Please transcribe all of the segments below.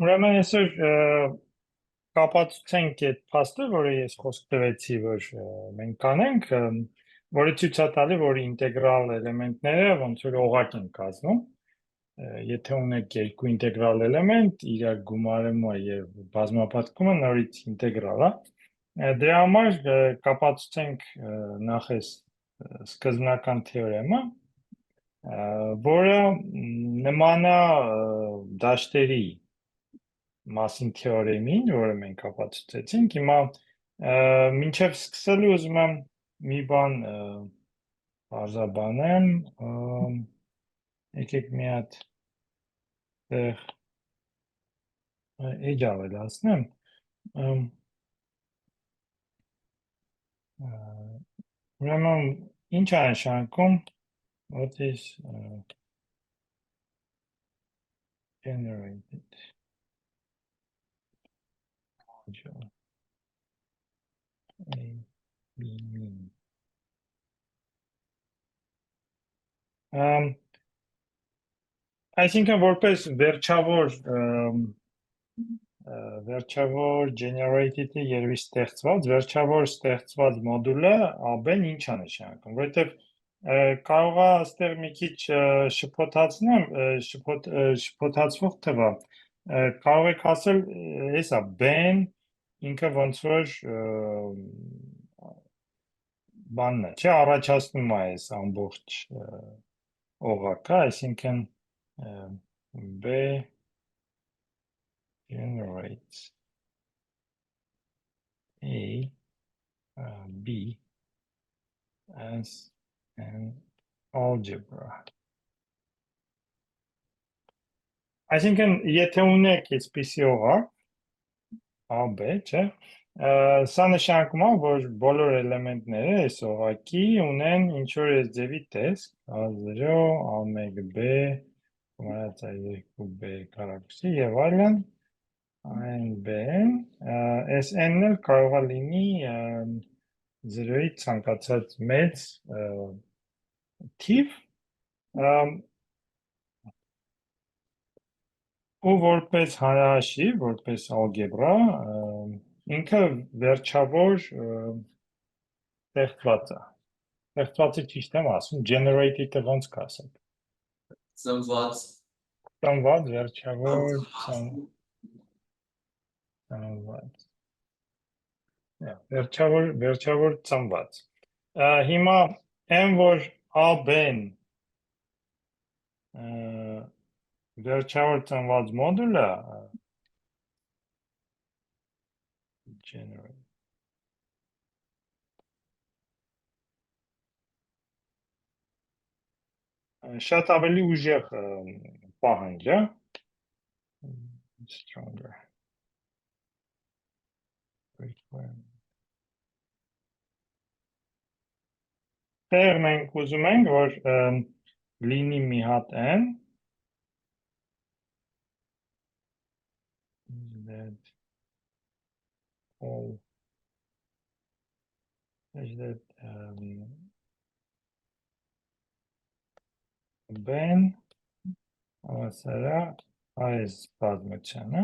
Ուրեմն այսօր կապացուցենք այդ փաստը, որը ես խոսք տվեցի, որ մենք կանենք, որը ցույց է տալի, որ ինտեգրալ էլեմենտները ոնց որ օղակ են կազմում։ Եթե ունեք երկու ինտեգրալ էլեմենտ, իրար գումարումը եւ բազմապատկումը նորից ինտեգրալ է։ Դրա համար կապացուցենք նախ այս սկզբնական թեորեմը, որը նման է դաշտերի մասին թեորեմին, որը մենք ապացուցեցինք, հիմա մինչև սկսելու ուզում եմ մի բան բարձաբանեմ, եկեք մի հատ էջ ավելացնեմ, ուրեմն ինչ է նշանակում what is generated module A, B, այսինքն որպես վերջավոր generated-ի երևի ստեղծված, վերջավոր ստեղծված մոդուլը AB-ն ինչ է նշանակում, որովհետև կարող է այստեղ մի քիչ շփոթացնեմ, շփոթացվող թվա, կարող եք ասել, հեսա B-ն ինքը ոնց որ բանն է, չէ, առաջացնում է այս ամբողջ օղակը, այսինքն B generates A, B as an algebra. Այսինքն, եթե ունեք այսպիսի օղակ, AB, չէ, սա նշանակում է, որ բոլոր էլեմենտները այս օղակի ունեն ինչ-որ այս ձևի տեսք, A0, A1B, գումարած A2B կարակուսի և այլն, AN-B-ն, այս N-ն էլ կարող է լինի 0-ի ցանկացած մեծ թիվ, ու որպես հանրահաշիվ, որպես ալգեբրա, ինքը վերջավոր ստեղծված է։ Ստեղծվածը ճիշտ եմ ասում, generated-ը ոնց կասեք։ Ծնված, վերջավոր ծնված։ Վերջավոր ծնված։ Հիմա այն, որ AB-ն վերջավոր ծնված մոդուլը շատ ավելի ուժեղ պահանջ է, stronger. Տեղ մենք ուզում ենք, որ լինի մի հատ N, Ben հավասարա այս բազմությանը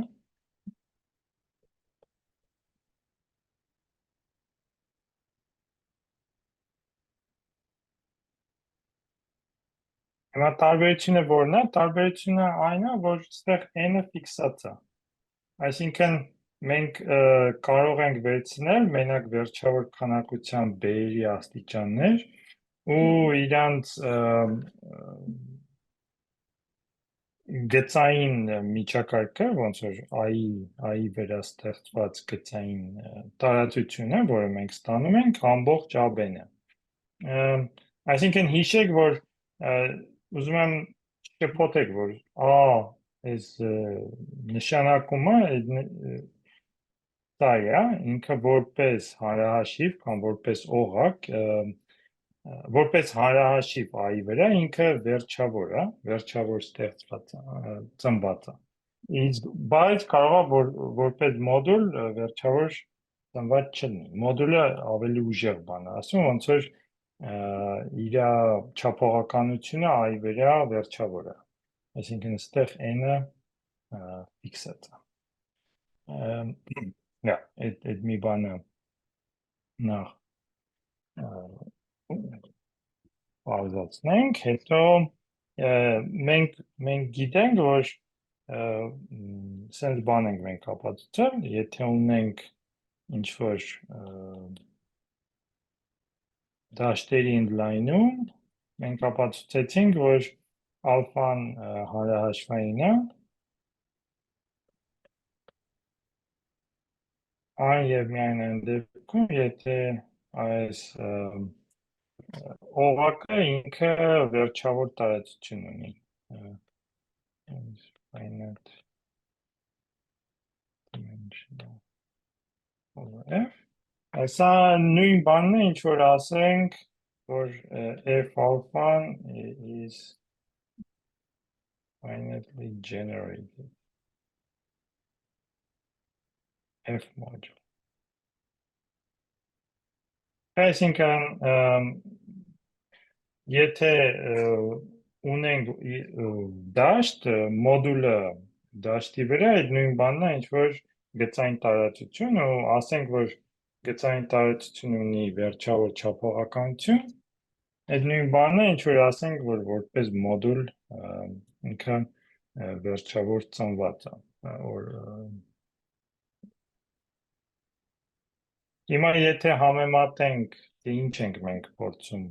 Հիմա տարբերությունը որն է, տարբերությունը այն է, որ ստեղ N-ը ֆիքսած է, այսինքն մենք կարող ենք վերցնել մենակ վերջավոր քանակության B-երի աստիճաններ ու իրանց գծային միջակարգը, ոնց որ I-ի վերաստեղծված գծային տարածությունը, որը մենք ստանում ենք, ամբողջ AB-ն է։ Այսինքն հիշեք, որ ուզում եմ շփոթեք, որ այս նշանակումը սա է, ինքը որպես հանրահաշիվ կամ որպես օղակ, որպես հանրահաշիվ I-ի վրա ինքը վերջավոր է, վերջավոր ստեղծված ծնված է։ Բայց կարող է որպես մոդուլ վերջավոր ծնված չլինի։ Մոդուլը ավելի ուժեղ բան է ասում, ոնց որ իր չափողականությունը I-ի վրա վերջավոր է։ Այսինքն այստեղ N-ը ֆիքսած է։ այդ մի բանը նախ բարձրացնենք, հետո մենք գիտենք, որ սենց բան ենք մենք ապացուցել, եթե ունենք ինչ-որ դաշտերի ընդլայնում, մենք ապացուցեցինք, որ ալֆան հարահաշվային է, այն և միայն այն դեպքում, եթե այս օղակը ինքը վերջավոր տարածություն ունի։ Finite dimensional over F. Սա նույն բանն է, ինչ որ ասենք, որ F alpha is finitely generated F module. Այսինքն, եթե ունենք դաշտ, մոդուլը դաշտի վրա, այդ նույն բանն է, ինչ որ գծային տարածություն, ու ասենք, որ գծային տարածություն ունի վերջավոր չափողականություն, այդ նույն բանն է, ինչ որ ասենք, որ որպես մոդուլ ինքը վերջավոր ծնված է, Հիմա եթե համեմատենք, թե ինչ ենք մենք փորձում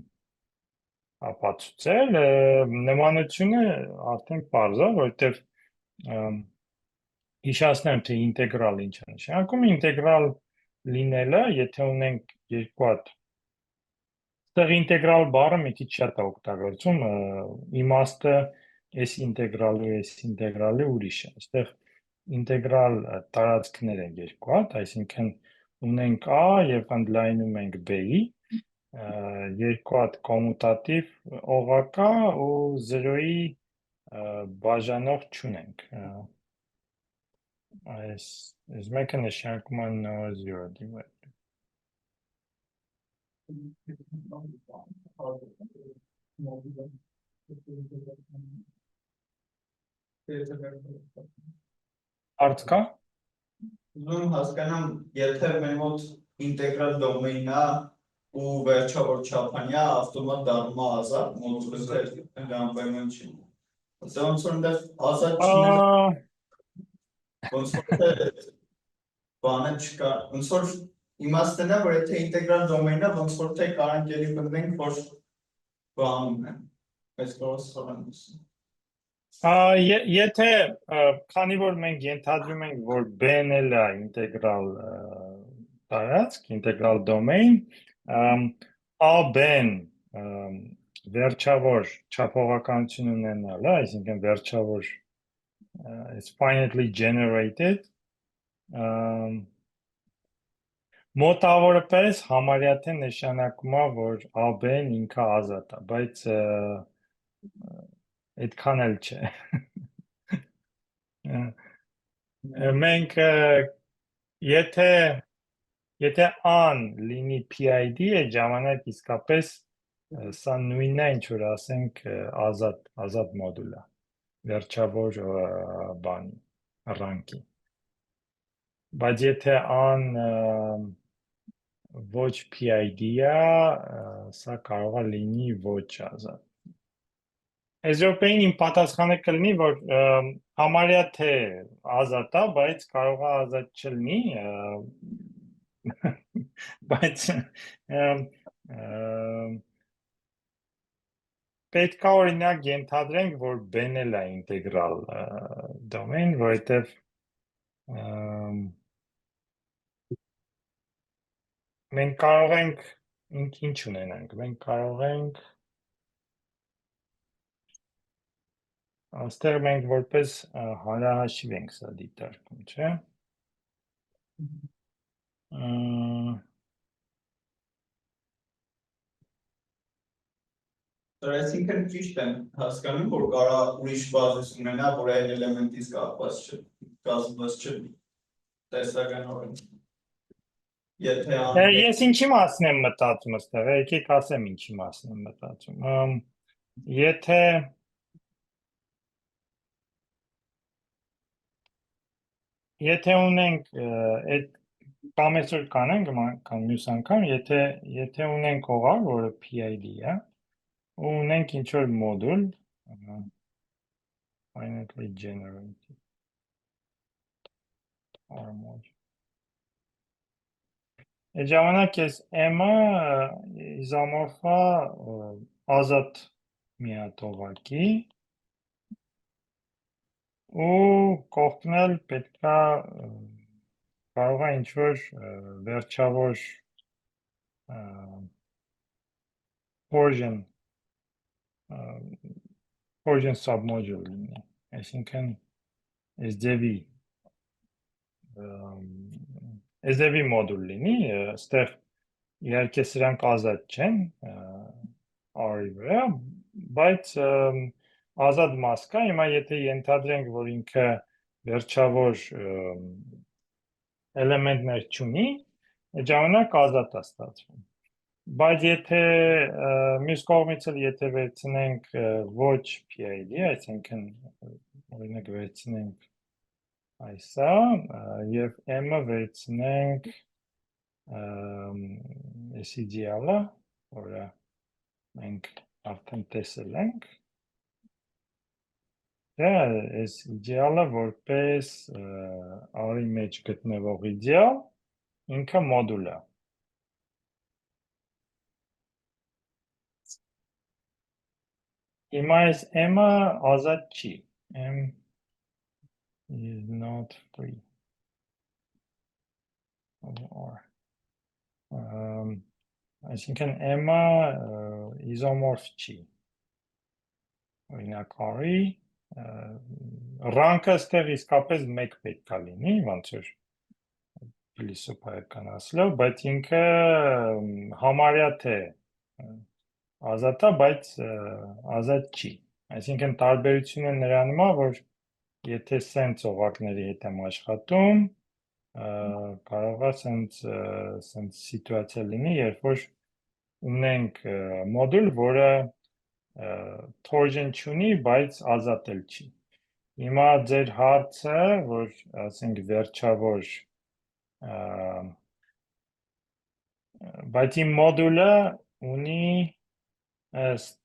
ապացուցել, նմանությունը արդեն պարզ է, որովհետև հիշեցնեմ, թե ինտեգրալ ինչ է նշանակում, ինտեգրալ լինելը, եթե ունենք երկու հատ, այստեղ ինտեգրալ բառը մի քիչ շատ է օգտագործում, իմաստը այս ինտեգրալի ուրիշ է, այստեղ ինտեգրալ տարածքներ են երկու հատ, այսինքն ունենք A և ընդլայնում ենք B-ի, երկու հատ կոմուտատիվ օղակա ու 0-ի բաժանող չունենք, այս մեկը նշանակում է no zero divided. Հարց կա? Ուզում հասկանամ, եթե մեր մոտ ինտեգրալ դոմեյնն է ու վերջավոր չափանյա, ավտոմատ դառնում է ազատ, մոդուլը դրանվայման չի։ Ոնց որ այնտեղ ազատ չունենք, ոնց որ բանը չկա, ոնց որ իմաստն է, որ եթե ինտեգրալ դոմեյնն է, ոնց որ թե կարանք ելի բնենք, որ բանում է, այս կողս խորանուս։ Եթե, քանի որ մենք ենթադրում ենք, որ B-ն էլ է ինտեգրալ տարածք, ինտեգրալ դոմեյն, A-B-ն վերջավոր չափողականություն ունենալ, այսինքն վերջավոր it's finitely generated, մոտավորապես համարյա թե նշանակում է, որ A-B-ն ինքը ազատ է, բայց այդքան էլ չէ։ Մենք եթե A-ն լինի PID, այդ ժամանակ իսկապես սա նույնն է, ինչ որ ասենք ազատ մոդուլ է, վերջավոր բանի, ռանկի։ Բայց եթե A-ն ոչ PID է, սա կարող է լինի ոչ ազատ։ Այս րոպեին իմ պատասխանը կլինի, որ համարյա թե ազատ է, բայց կարող է ազատ չլինի, բայց պետք է օրինակ ենթադրենք, որ B-ն էլ է ինտեգրալ դոմեյն, որովհետև մենք կարող ենք ինչ ունենանք, մենք կարող ենք Աստեղ մենք որպես հանրահաշիվ ենք սա դիտարկում, չէ։ Այսինքն ճիշտ եմ հասկանում, որ կարա ուրիշ բազիս ունենա, որ այն էլեմենտից կապված չէ, կազմված չէ տեսականորեն։ Ես ինչի մասն եմ մտածում այստեղ, եկեք ասեմ ինչի մասն եմ մտածում։ Եթե ունենք այդ կամ այսօր կանենք կամ մյուս անգամ, եթե ունենք օղակ, որը PID է, ու ունենք ինչ-որ մոդուլ, finitely generated or module. Այդ ժամանակ ես M-ը իզոմորֆա ազատ միատողակի ու կողքնել պետքա կարող է ինչ-որ վերջավոր Torsion submodule լինի, այսինքն SDV մոդուլ լինի, ստեղ իհարկե սրանք ազատ չեն R-ի վրա, բայց ազատ մաս կա, հիմա եթե ենթադրենք, որ ինքը վերջավոր էլեմենտներ չունի, այդ ժամանակ ազատ է ստացվում։ Բայց եթե մյուս կողմից էլ եթե վերցնենք ոչ PID, այսինքն օրինակ վերցնենք այսա եւ M-ը վերցնենք այս իդեալը, որը մենք արդեն տեսել ենք, դա այս իդեալը որպես R-ի մեջ գտնվող իդեալ, ինքը մոդուլ է։ Հիմա այս M-ը ազատ չի, M is not free of R. Այսինքն M-ը իզոմորֆ չի, օրինակ R-ի, rank-ը ստեղ իսկապես մեկ պետք է լինի, ոնց որ փիլիսոփայական ասելով, բայց ինքը համարյա թե ազատ է, բայց ազատ չի, այսինքն տարբերությունը նրանում է, որ եթե սենց օղակների հետ եմ աշխատում, կարող է սենց սիտուացիա լինի, երբ որ ունենք մոդուլ, որը torsion չունի, բայց ազատ էլ չի։ Հիմա ձեր հարցը, որ ասենք վերջավոր, բայց իմ մոդուլը ունի ըստ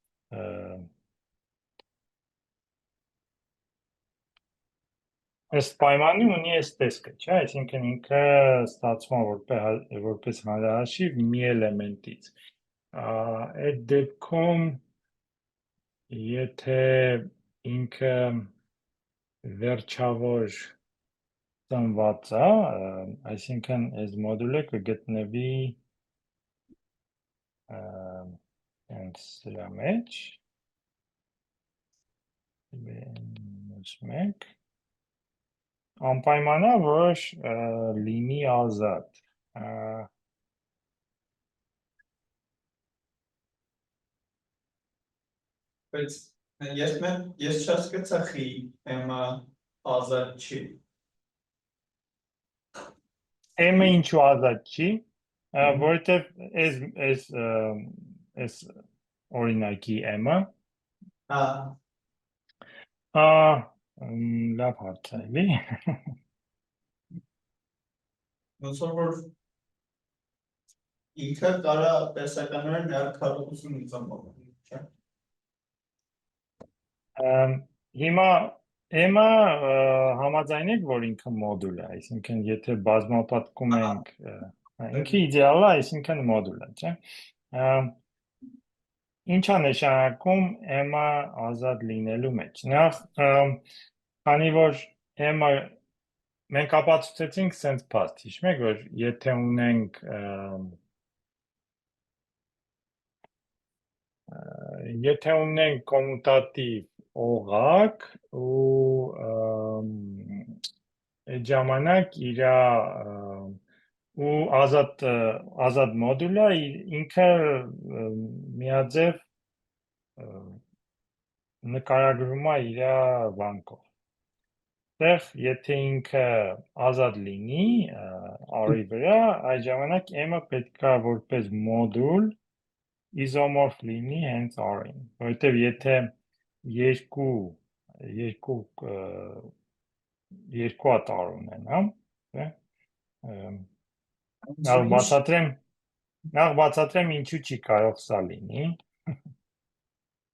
պայմանի ունի այս տեսքը, չէ, այսինքն ինքը ստացվում է որպես հանրահաշիվ մի էլեմենտից։ Այդ դեպքում եթե ինքը վերջավոր ծնված է, այսինքն այս մոդուլը կգտնվի հենց սրա մեջ, մեկ անպայման է, որ լինի ազատ։ Բայց ես չհասկացա խի M-ը ազատ չի։ M-ը ինչու ազատ չի, որովհետև այս օրինակի M-ը լավ հարց է, էլի։ Ոնց որ ինքը կարա տեսականորեն ներքաղաքություն իզոմորֆ, չէ՞։ Հիմա M-ը համաձայնեք, որ ինքը մոդուլ է, այսինքն եթե բազմապատկում ենք, ինքը իդեալ է, այսինքն մոդուլ է, չէ՞։ Ինչ է նշանակում M-ը ազատ լինելու մեջ։ Նախ, քանի որ M-ը մենք ապացուցեցինք սենց փաստ, հիշում եք, որ եթե ունենք կոմուտատիվ օղակ ու այդ ժամանակ իրա ու ազատ մոդուլը ինքը միաձև նկարագրվում է իրա վանկով։ Տեղ, եթե ինքը ազատ լինի R-ի վրա, այդ ժամանակ M-ը պետք է որպես մոդուլ իզոմորֆ լինի հենց R-ին, որովհետև եթե երկու երկու ատար ունենամ, նախ բացատրեմ ինչու չի կարող սա լինի։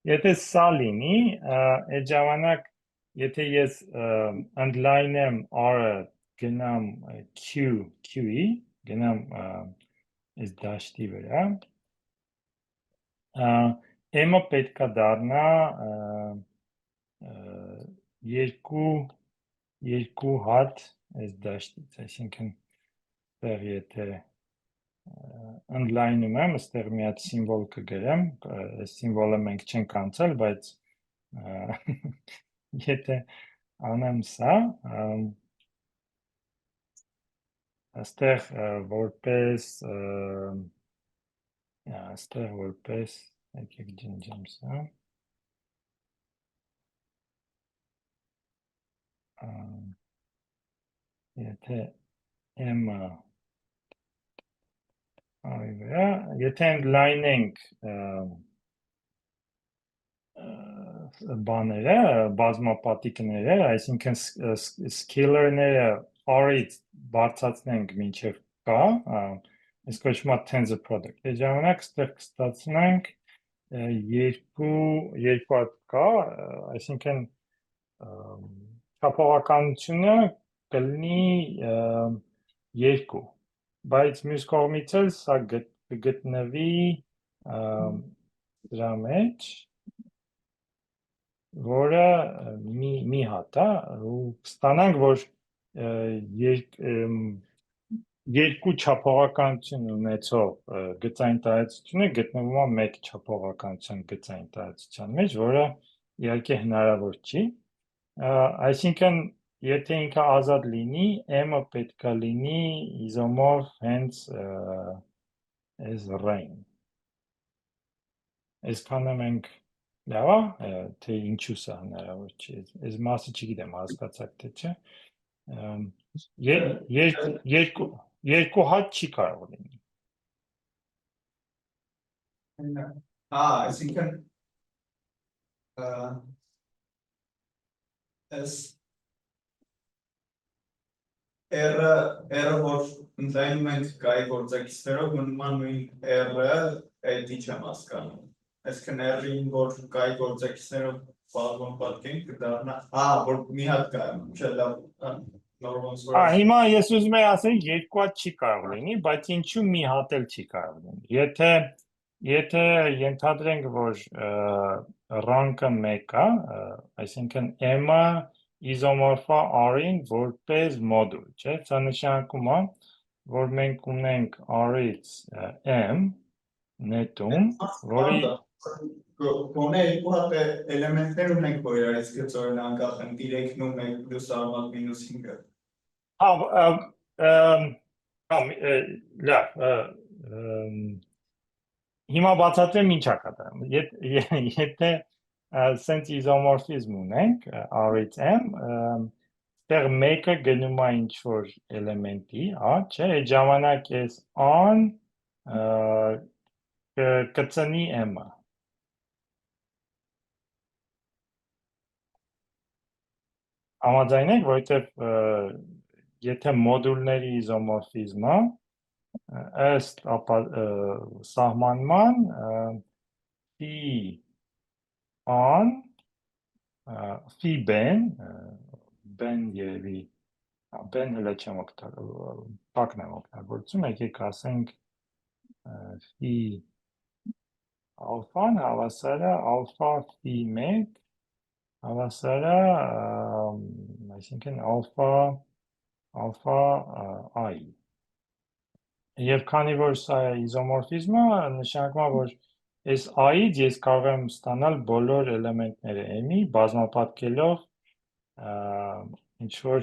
Եթե սա լինի, այդ ժամանակ եթե ես ընդլայնեմ R-ը գնամ Q-ի, գնամ այս դաշտի վրա, M-ը պետքա դառնա երկու հատ այս դաշտից, այսինքն ստեղ եթե ընդլայնում եմ, ստեղ մի հատ սիմվոլ կգրեմ, այս սիմվոլը մենք չենք անցել, բայց եթե անեմ սա, ստեղ որպես, եկեք ջնջեմ սա, եթե M-ը եթե ընդլայնենք բաները, բազմապատիկները, այսինքն scalar-ները R-ից բարձրացնենք մինչև K, այս կոչվում է tensor product, այդ ժամանակ ստեղ կստացնենք երկու հատ K, այսինքն չափողականությունը կլինի 2, բայց մյուս կողմից էլ սա կգտնվի դրա մեջ, որը մի հատ է, ու կստանանք, որ երկու չափողականություն ունեցող գծային տարածությունը գտնվում է մեկ չափողականության գծային տարածության մեջ, որը իհարկե հնարավոր չի, այսինքն եթե ինքը ազատ լինի, M-ը պետքա լինի իզոմորֆ հենց այս ռեյն։ Այսքանը մենք լավ է, թե ինչու սա հնարավոր չի, այս մասը չգիտեմ հասկացաք թե չէ, երկու հատ չի կարող լինի։ Այսինքն այս R-ը, որ ընդլայնում ենք K-ի գործակիցներով, մնում է նույն R-ը, այդի չեմ հասկանում։ Այսինքն R-ին, որ K-ի գործակիցներով բազման պատկենք, կդառնա, որ մի հատ K-ը, չէ լավ, հիմա ես ուզում եմ ասել, երկու հատ չի կարող լինի, բայց ինչու մի հատ էլ չի կարող լինի։ Եթե ենթադրենք, որ rank-ը 1 է, այսինքն M-ը իզոմորֆա R-ին որպես մոդուլ, չէ՞, սա նշանակում է, որ մենք ունենք R-ից M նետում, որի գոնե երկու հատ էլեմենտներ ունենք, որ իրարից գծորեն անկախ են 3-ն ու 1 պլյուս արմատ մինուս 5-ը։ Լավ, հիմա բացատրեմ ինչա կատարում, եթե սենց իզոմորֆիզմ ունենք, R-ից M, ստեղ մեկը գնում է ինչ-որ էլեմենտի, չէ, այդ ժամանակ ես an կծնի M-ը։ Համաձայն եք, որովհետև եթե մոդուլների իզոմորֆիզմը ըստ սահմանման phi an phi ben երևի ben հələ չեմ տակն եմ օգտագործում, եկեք ասենք phi alpha-ն հավասար է alpha phi 1 հավասար է, այսինքն alpha i։ Եվ քանի որ սա իզոմորֆիզմը, նշանակում է, որ այս i-ից ես կարող եմ ստանալ բոլոր էլեմենտները m-ի, բազմապատկելով ինչ-որ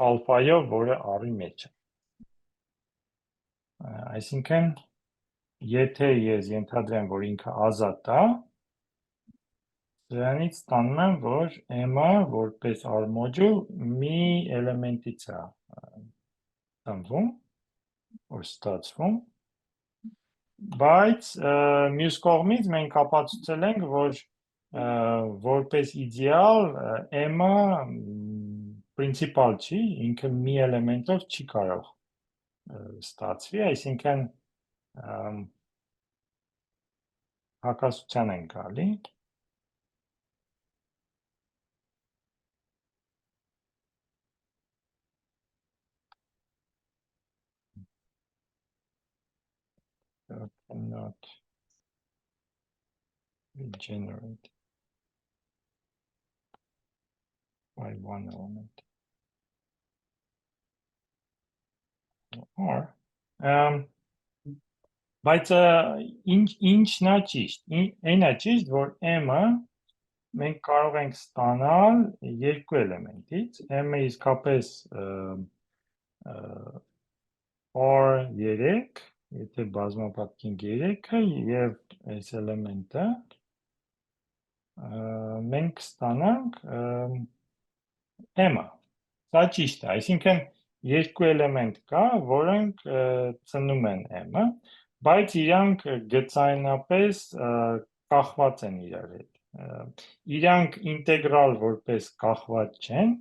alpha-ով, որը r-ի մեջ է։ Այսինքն, եթե ես ենթադրեմ, որ ինքը ազատ է, դրանից ստանում եմ, որ m-ը որպես r մոդուլ մի էլեմենտից է տնվում, որ ստացվում, բայց մյուս կողմից մենք ապացուցել ենք, որ որպես իդեալ m-ը պրինցիպալ չի, ինքը մի էլեմենտով չի կարող ստացվի, այսինքն հակասության են գալի։ Cannot be generated by one element. Or բայց ինչն է ճիշտ, այնա ճիշտ, որ m-ը մենք կարող ենք ստանալ երկու էլեմենտից, m-ը իսկապես or 3, եթե բազմապատկենք 3-ը եւ այս էլեմենտը մենք ստանանք m-ը, սա ճիշտ է, այսինքն երկու էլեմենտ կա, որոնք ծնում են m-ը, բայց իրանք գծայնապես կախված են իրար հետ։ Իրանք ինտեգրալ որպես կախված չեն,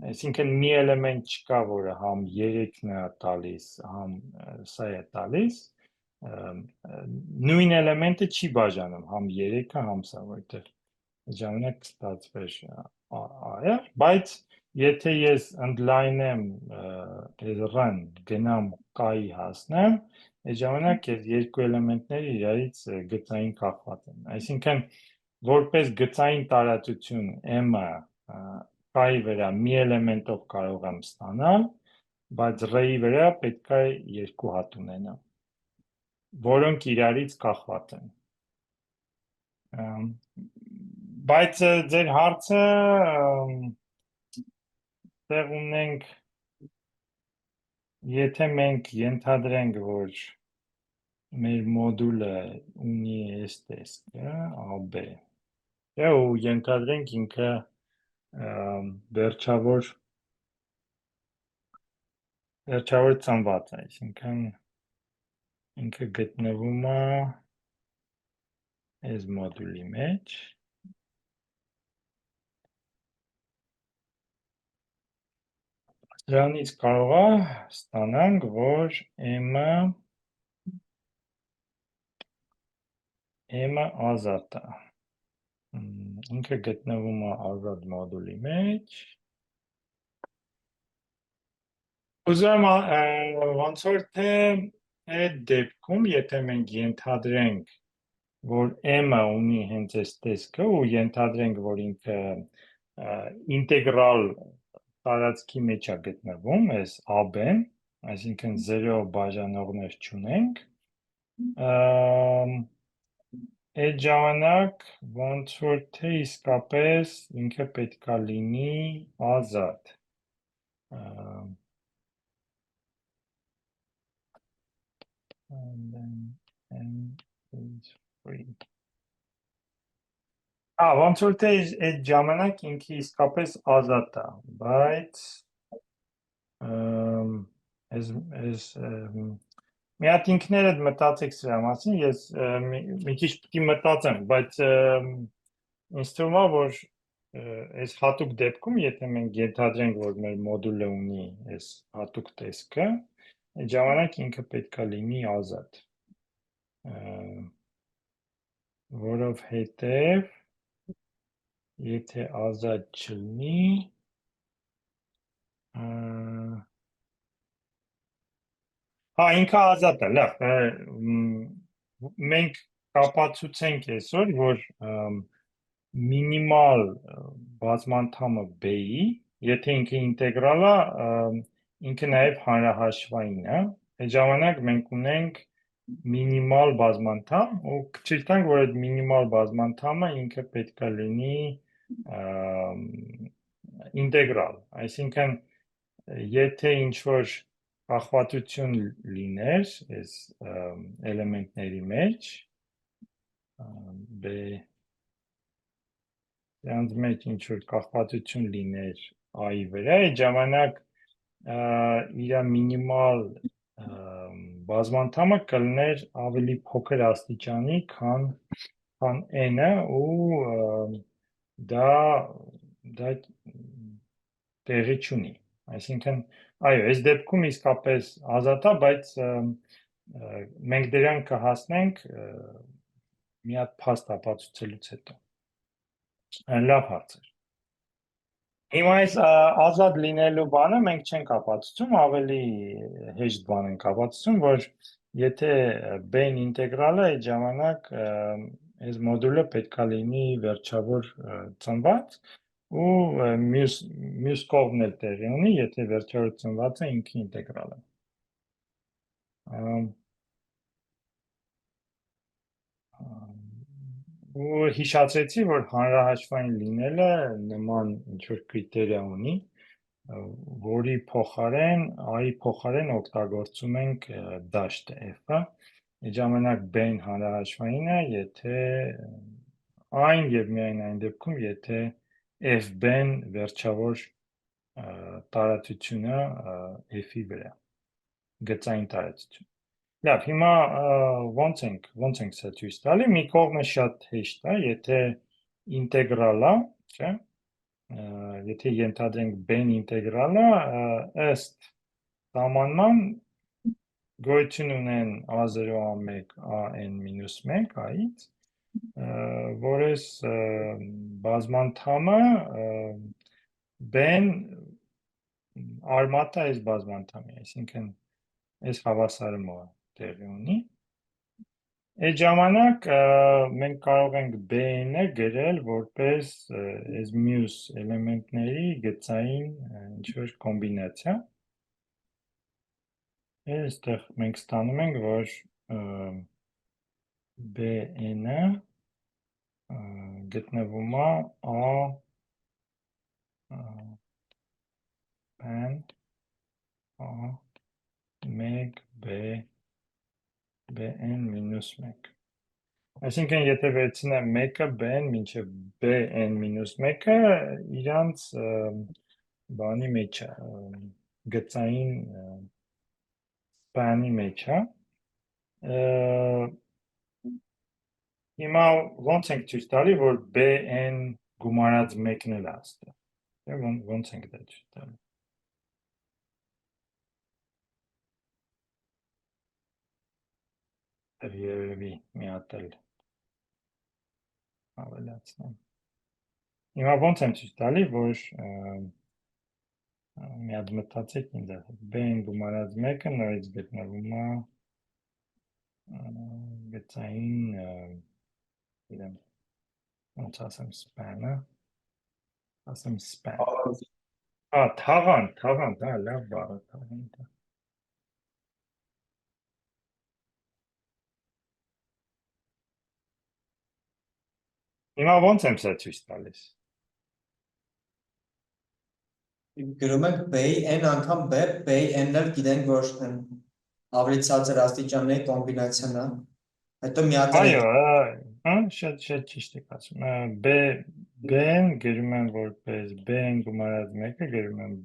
այսինքն մի էլեմենտ չկա, որը համ 3-ն է տալիս, համ սա է տալիս, նույն էլեմենտը չի բաժանում, համ 3-ը, համ սա, որտեղ ժամանակ ստացվեր այա, բայց եթե ես ընդլայնեմ այս run գնամ k-ի հասնեմ, այս ժամանակ այս երկու էլեմենտները իրարից գծային կախված են, այսինքն որպես գծային տարածություն m-ը k-ի վրա մի էլեմենտով կարող եմ ստանալ, բայց r-ի վրա պետք է երկու հատ ունենամ, որոնք իրարից կախված են։ Բայց ձեր հարցը տեղ ունենք, եթե մենք ենթադրենք, որ մեր մոդուլը ունի այս տեսքը, AB, ու ենթադրենք ինքը վերջավոր ծնված է, այսինքն ինքը գտնվում է այս մոդուլի մեջ, դրանից կարող է ստանանք, որ m-ը ազատ է, ինքը գտնվում է ազատ մոդուլի մեջ, ուզում ոնց որ թե այդ դեպքում, եթե մենք ենթադրենք, որ m-ը ունի հենց այս տեսքը ու ենթադրենք, որ ինքը ինտեգրալ տարածքի մեջ է գտնվում, այս AB-ն, այսինքն 0 բաժանողներ չունենք, այդ ժամանակ ոնց որ թե իսկապես ինքը պետք է լինի ազատ։ And then m is free. Ոնց որ թե այդ ժամանակ ինքը իսկապես ազատ է, բայց մի հատ ինքներդ մտածեք սրա մասին, ես մի քիչ պիտի մտածեմ, բայց ինձ թվում է, որ այս հատուկ դեպքում, եթե մենք ենթադրենք, որ մեր մոդուլը ունի այս հատուկ տեսքը, այդ ժամանակ ինքը պետք է լինի ազատ, որովհետև եթե ազատ չլինի, ինքը ազատ է, լավ, մենք կապացուցենք այսօր, որ մինիմալ բազմանդամը B-ի, եթե ինքը ինտեգրալ է, ինքը նաև հանրահաշվային է, այդ ժամանակ մենք ունենք մինիմալ բազմանդամ ու կցույց տանք, որ այդ մինիմալ բազմանդամը ինքը պետք է լինի ինտեգրալ, այսինքն եթե ինչ-որ կախվածություն լիներ այս էլեմենտների մեջ, դրանց մեջ ինչ-որ կախվածություն լիներ A-ի վրա, այդ ժամանակ իր մինիմալ բազմանդամը կլներ ավելի փոքր աստիճանի, քան n-ը ու դա տեղի չունի։ Այսինքն, այո, այս դեպքում իսկապես ազատ է, բայց մենք դրան կհասնենք մի հատ փաստ ապացուցելուց հետո։ Լավ հարց է։ Հիմա այս ազատ լինելու բանը մենք չենք ապացուցում, ավելի հեշտ բան ենք ապացուցում, որ եթե b-ն ինտեգրալ է, այդ ժամանակ այս մոդուլը պետք է լինի վերջավոր ծնված ու մյուս կողմն էլ տեղի ունի, եթե վերջավոր ծնվածը ինքը ինտեգրալ է։ Ու հիշացրեցի, որ հանրահաշվային լինելը նման ինչ-որ կրիտերիա ունի, որի փոխարեն օգտագործում ենք դաշտը f-ը, այդ ժամանակ b-ն հանրահաշվային է, եթե այն եւ միայն այն դեպքում, եթե f-b-ն վերջավոր տարածությունը f-ի վրա, գծային տարածություն։ Լավ, հիմա ոնց ենք սա ցույց տալի, մի կողմը շատ հեշտ է, եթե ինտեգրալ է, չէ՞, եթե ենթադրենք b-ն ինտեգրալ է, ըստ սահմանման գոյություն ունեն a0, a1, an-1 այից, որ այս բազմանդամը b-ն արմատը այս բազմանդամի, այսինքն այս հավասարումը տեղի ունի։ Այդ ժամանակ մենք կարող ենք b-ը գրել որպես այս մյուս էլեմենտների գծային ինչ-որ կոմբինացիա։ Այստեղ մենք ստանում ենք, որ b-ը գտնվում է a1 bn-1 Այսինքն, եթե վերցնեմ 1-ը b-ն մինչև bn-1-ը իրանց բանի մեջ է, գծային սպանի մեջ է։ Հիմա ոնց ենք ցույց տալի, որ bn գումարած 1-ն էլ է այստեղ։ Ոնց ենք դա ցույց տալի։ Երևի մի հատ էլ ավելացնեմ։ Հիմա ոնց եմ ցույց տալի, որ մի հատ մտածեք ինձ b-ն գումարած 1-ը նորից գտնվում է գծային իրեն ոնց ասեմ սպանը, ասեմ սպան։ Թաղանթ, լավ բառ է թաղանթը։ Հիմա ոնց եմ սա ցույց տալիս։ Գրում ենք b-n անգամ b, b-n-ն էլ գիտենք, որ ավելի ցածր աստիճանների կոմբինացիան է։ Հետո միատել Այո, շատ ճիշտ եք ասում։ b-ն գրում եմ որպես b-ն գումարած 1-ը գրում եմ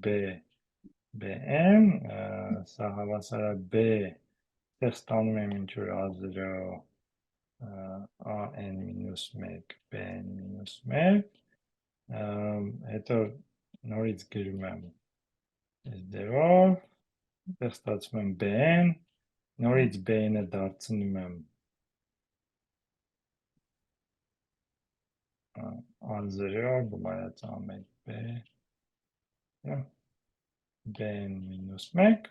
b-n, սա հավասար է b, այդտեղ ստանում եմ ինչ որ a0 an-1 bn-1, հետո նորից գրում եմ այս դերով, այդտեղ ստացվում եմ bn, նորից bn-ը դարձնում եմ a0 գումարած a1 bn-1,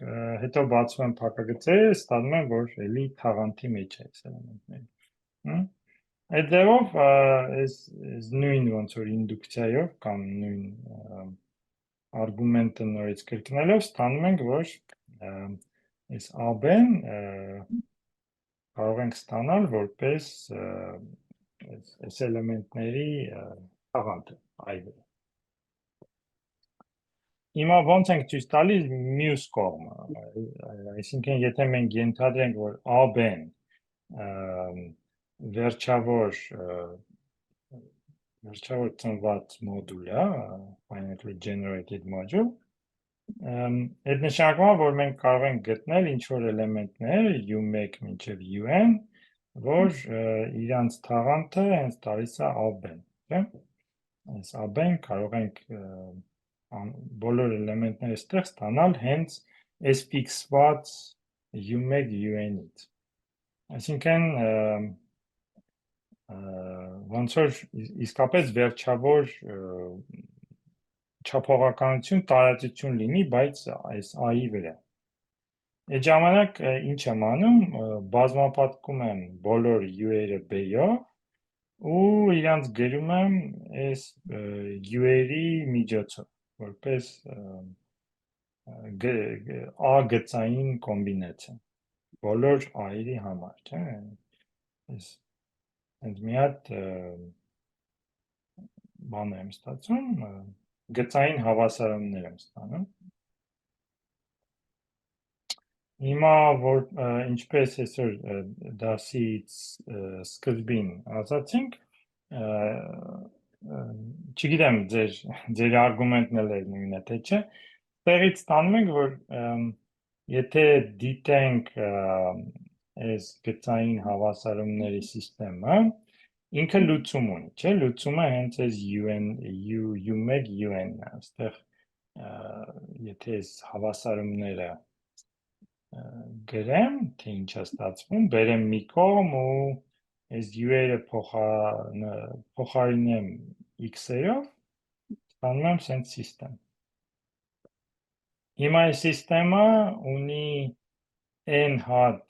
հետո բացում եմ փակագծերը, ստանում եմ, որ էլի թաղանթի մեջ է այս էլեմենտները։ Այդ ձևով այս նույն ոնց որ ինդուկցիայով կամ նույն արգումենտը նորից կրկնելով ստանում ենք, որ այս AB-ն կարող ենք ստանալ որպես այս էլեմենտների թաղանթը այդը։ Հիմա ոնց ենք ցույց տալի մյուս կողմը, այսինքն եթե մենք ենթադրենք, որ AB-ն վերջավոր ծնված մոդուլ է, finitely generated module, այդ նշանակում է, որ մենք կարող ենք գտնել ինչ-որ էլեմենտներ u1 մինչև un, որ իրանց թաղանթը հենց տալիս է AB-ն, չէ՞։ Այս AB-ն կարող ենք բոլոր էլեմենտները ստեղ ստանալ հենց այս ֆիքսված u1 un-ից։ Այսինքն ոնց որ իսկապես վերջավոր չափողականություն տարածություն լինի, բայց այս a-ի վրա։ Այդ ժամանակ ինչ եմ անում, բազմապատկում եմ բոլոր u-երը b-ով ու իրանց գրում եմ այս u-երի միջոցով, որպես a գծային կոմբինացիա բոլոր a-երի համար, չէ՞։ Այս մի հատ բան եմ ստացում, գծային հավասարումներ եմ ստանում։ Հիմա որ ինչպես այսօր դասից սկզբին ասացինք, չգիտեմ ձեր արգումենտն էլ էր նույնը թե չէ, տեղից ստանում ենք, որ եթե դիտենք այս գծային հավասարումների սիստեմը, ինքը լուծում ունի, չէ, լուծումը հենց այս u1 un-ն է, այստեղ եթե այս հավասարումները գրեմ, թե ինչ է ստացվում, բերեմ մի կողմ ու այս u-երը փոխարինեմ x-երով, ստանում եմ սենց սիստեմ։ Հիմա այս սիստեմը ունի n հատ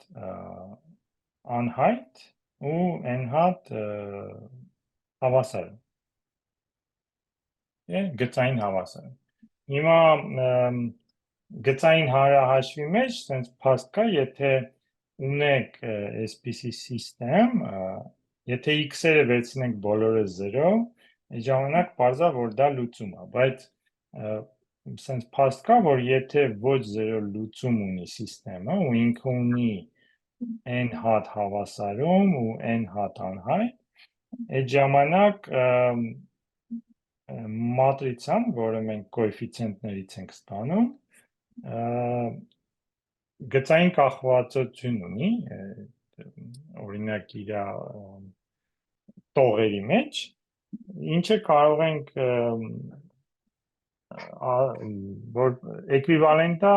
անհայտ ու n հատ հավասարում, գծային հավասարում։ Հիմա գծային հարահաշվի մեջ սենց փաստ կա, եթե ունեք այսպիսի սիստեմ, եթե x-երը վերցնենք բոլորը 0, այդ ժամանակ պարզա, որ դա լուծում է, բայց սենց փաստ կա, որ եթե ոչ 0 լուծում ունի սիստեմը ու ինքը ունի n հատ հավասարում ու n հատ անհայտ, այդ ժամանակ մատրիցան, որը մենք կոեֆիցիենտներից ենք ստանում, գծային կախվածություն ունի, օրինակ իր տողերի մեջ, ինչը կարող ենք որ էկվիվալենտ է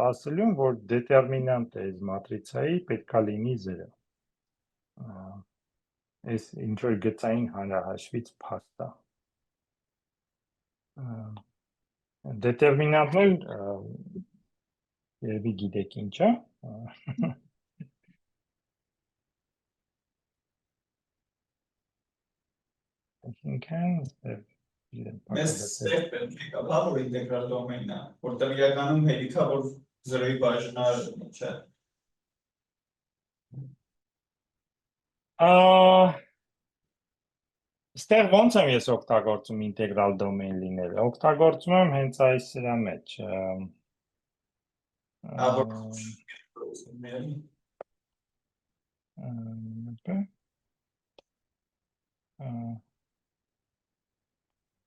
ասելուն, որ դետերմինանտը այս մատրիցայի պետքա լինի 0։ Այս ինչ որ գծային հանրահաշվից փաստ է։ Դետերմինանտն էլ երևի գիտեք ինչ է։ Այսինքն Մեզ ստեղ պետք է կա, որ ինտեգրալ դոմեյնն է, որտեղ իրականում հերիք է, որ 0-ի բաժնար չէ։ Ստեղ ոնց եմ ես օգտագործում ինտեգրալ դոմեյն լինելը, օգտագործում եմ հենց այս սրա մեջ։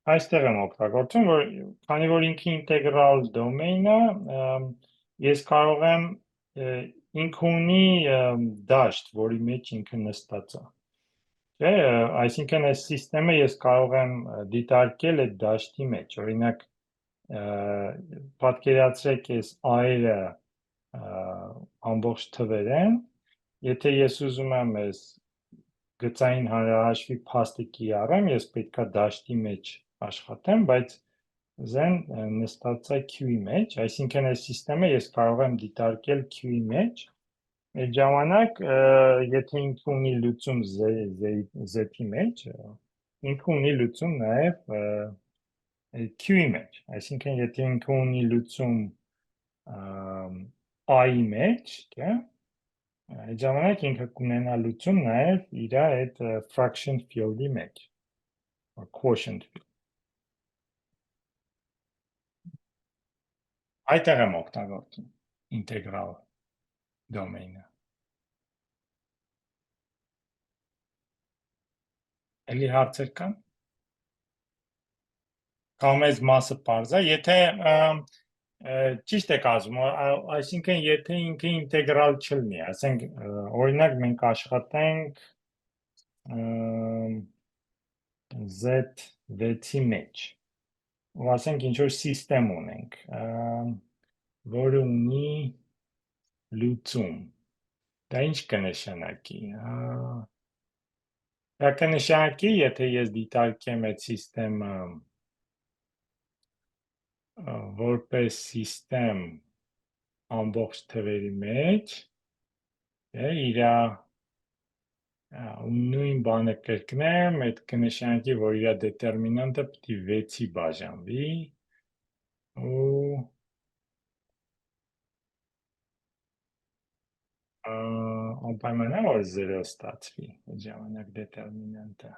Այստեղ եմ օգտագործում, որ քանի որ ինքը ինտեգրալ դոմեյն է, ես կարող եմ ինքը ունի դաշտ, որի մեջ ինքը նստած է։ Չէ, այսինքն այս սիստեմը ես կարող եմ դիտարկել այդ դաշտի մեջ, օրինակ պատկերացրեք այս a-երը ամբողջ թվեր են, եթե ես ուզում եմ այս գծային հանրահաշվի փաստը կիրառեմ, ես պետքա դաշտի մեջ աշխատեմ, բայց զեն նստած է Q-ի մեջ, այսինքն այս սիստեմը ես կարող եմ դիտարկել Q-ի մեջ, այդ ժամանակ, եթե ինքը ունի լուծում Z-ի մեջ, ինքը ունի լուծում նաև Q-ի մեջ, այսինքն եթե ինքը ունի լուծում A-ի մեջ, այդ ժամանակ ինքը կունենա լուծում նաև իր այդ fraction field-ի մեջ, quotient field։ Այդտեղ եմ օգտագործում ինտեգրալ դոմեյնը։ Էլի հարցեր կան։ Կամ այս մասը պարզ է, եթե ճիշտ եք ասում, այսինքն եթե ինքը ինտեգրալ չլինի, ասենք օրինակ մենք աշխատենք Z6-ի մեջ, ու ասենք ինչ որ սիստեմ ունենք, որը ունի լուծում։ Դա ինչ կնշանակի։ Դա կնշանակի, եթե ես դիտարկեմ այդ սիստեմը որպես սիստեմ ամբողջ թվերի մեջ, իրա նույն բանը կրկնեմ, այդ կնշանակի, որ իր դետերմինանտը պետք է 6-ի բաժանվի ու անպայման է, որ 0 ստացվի այդ ժամանակ դետերմինանտը։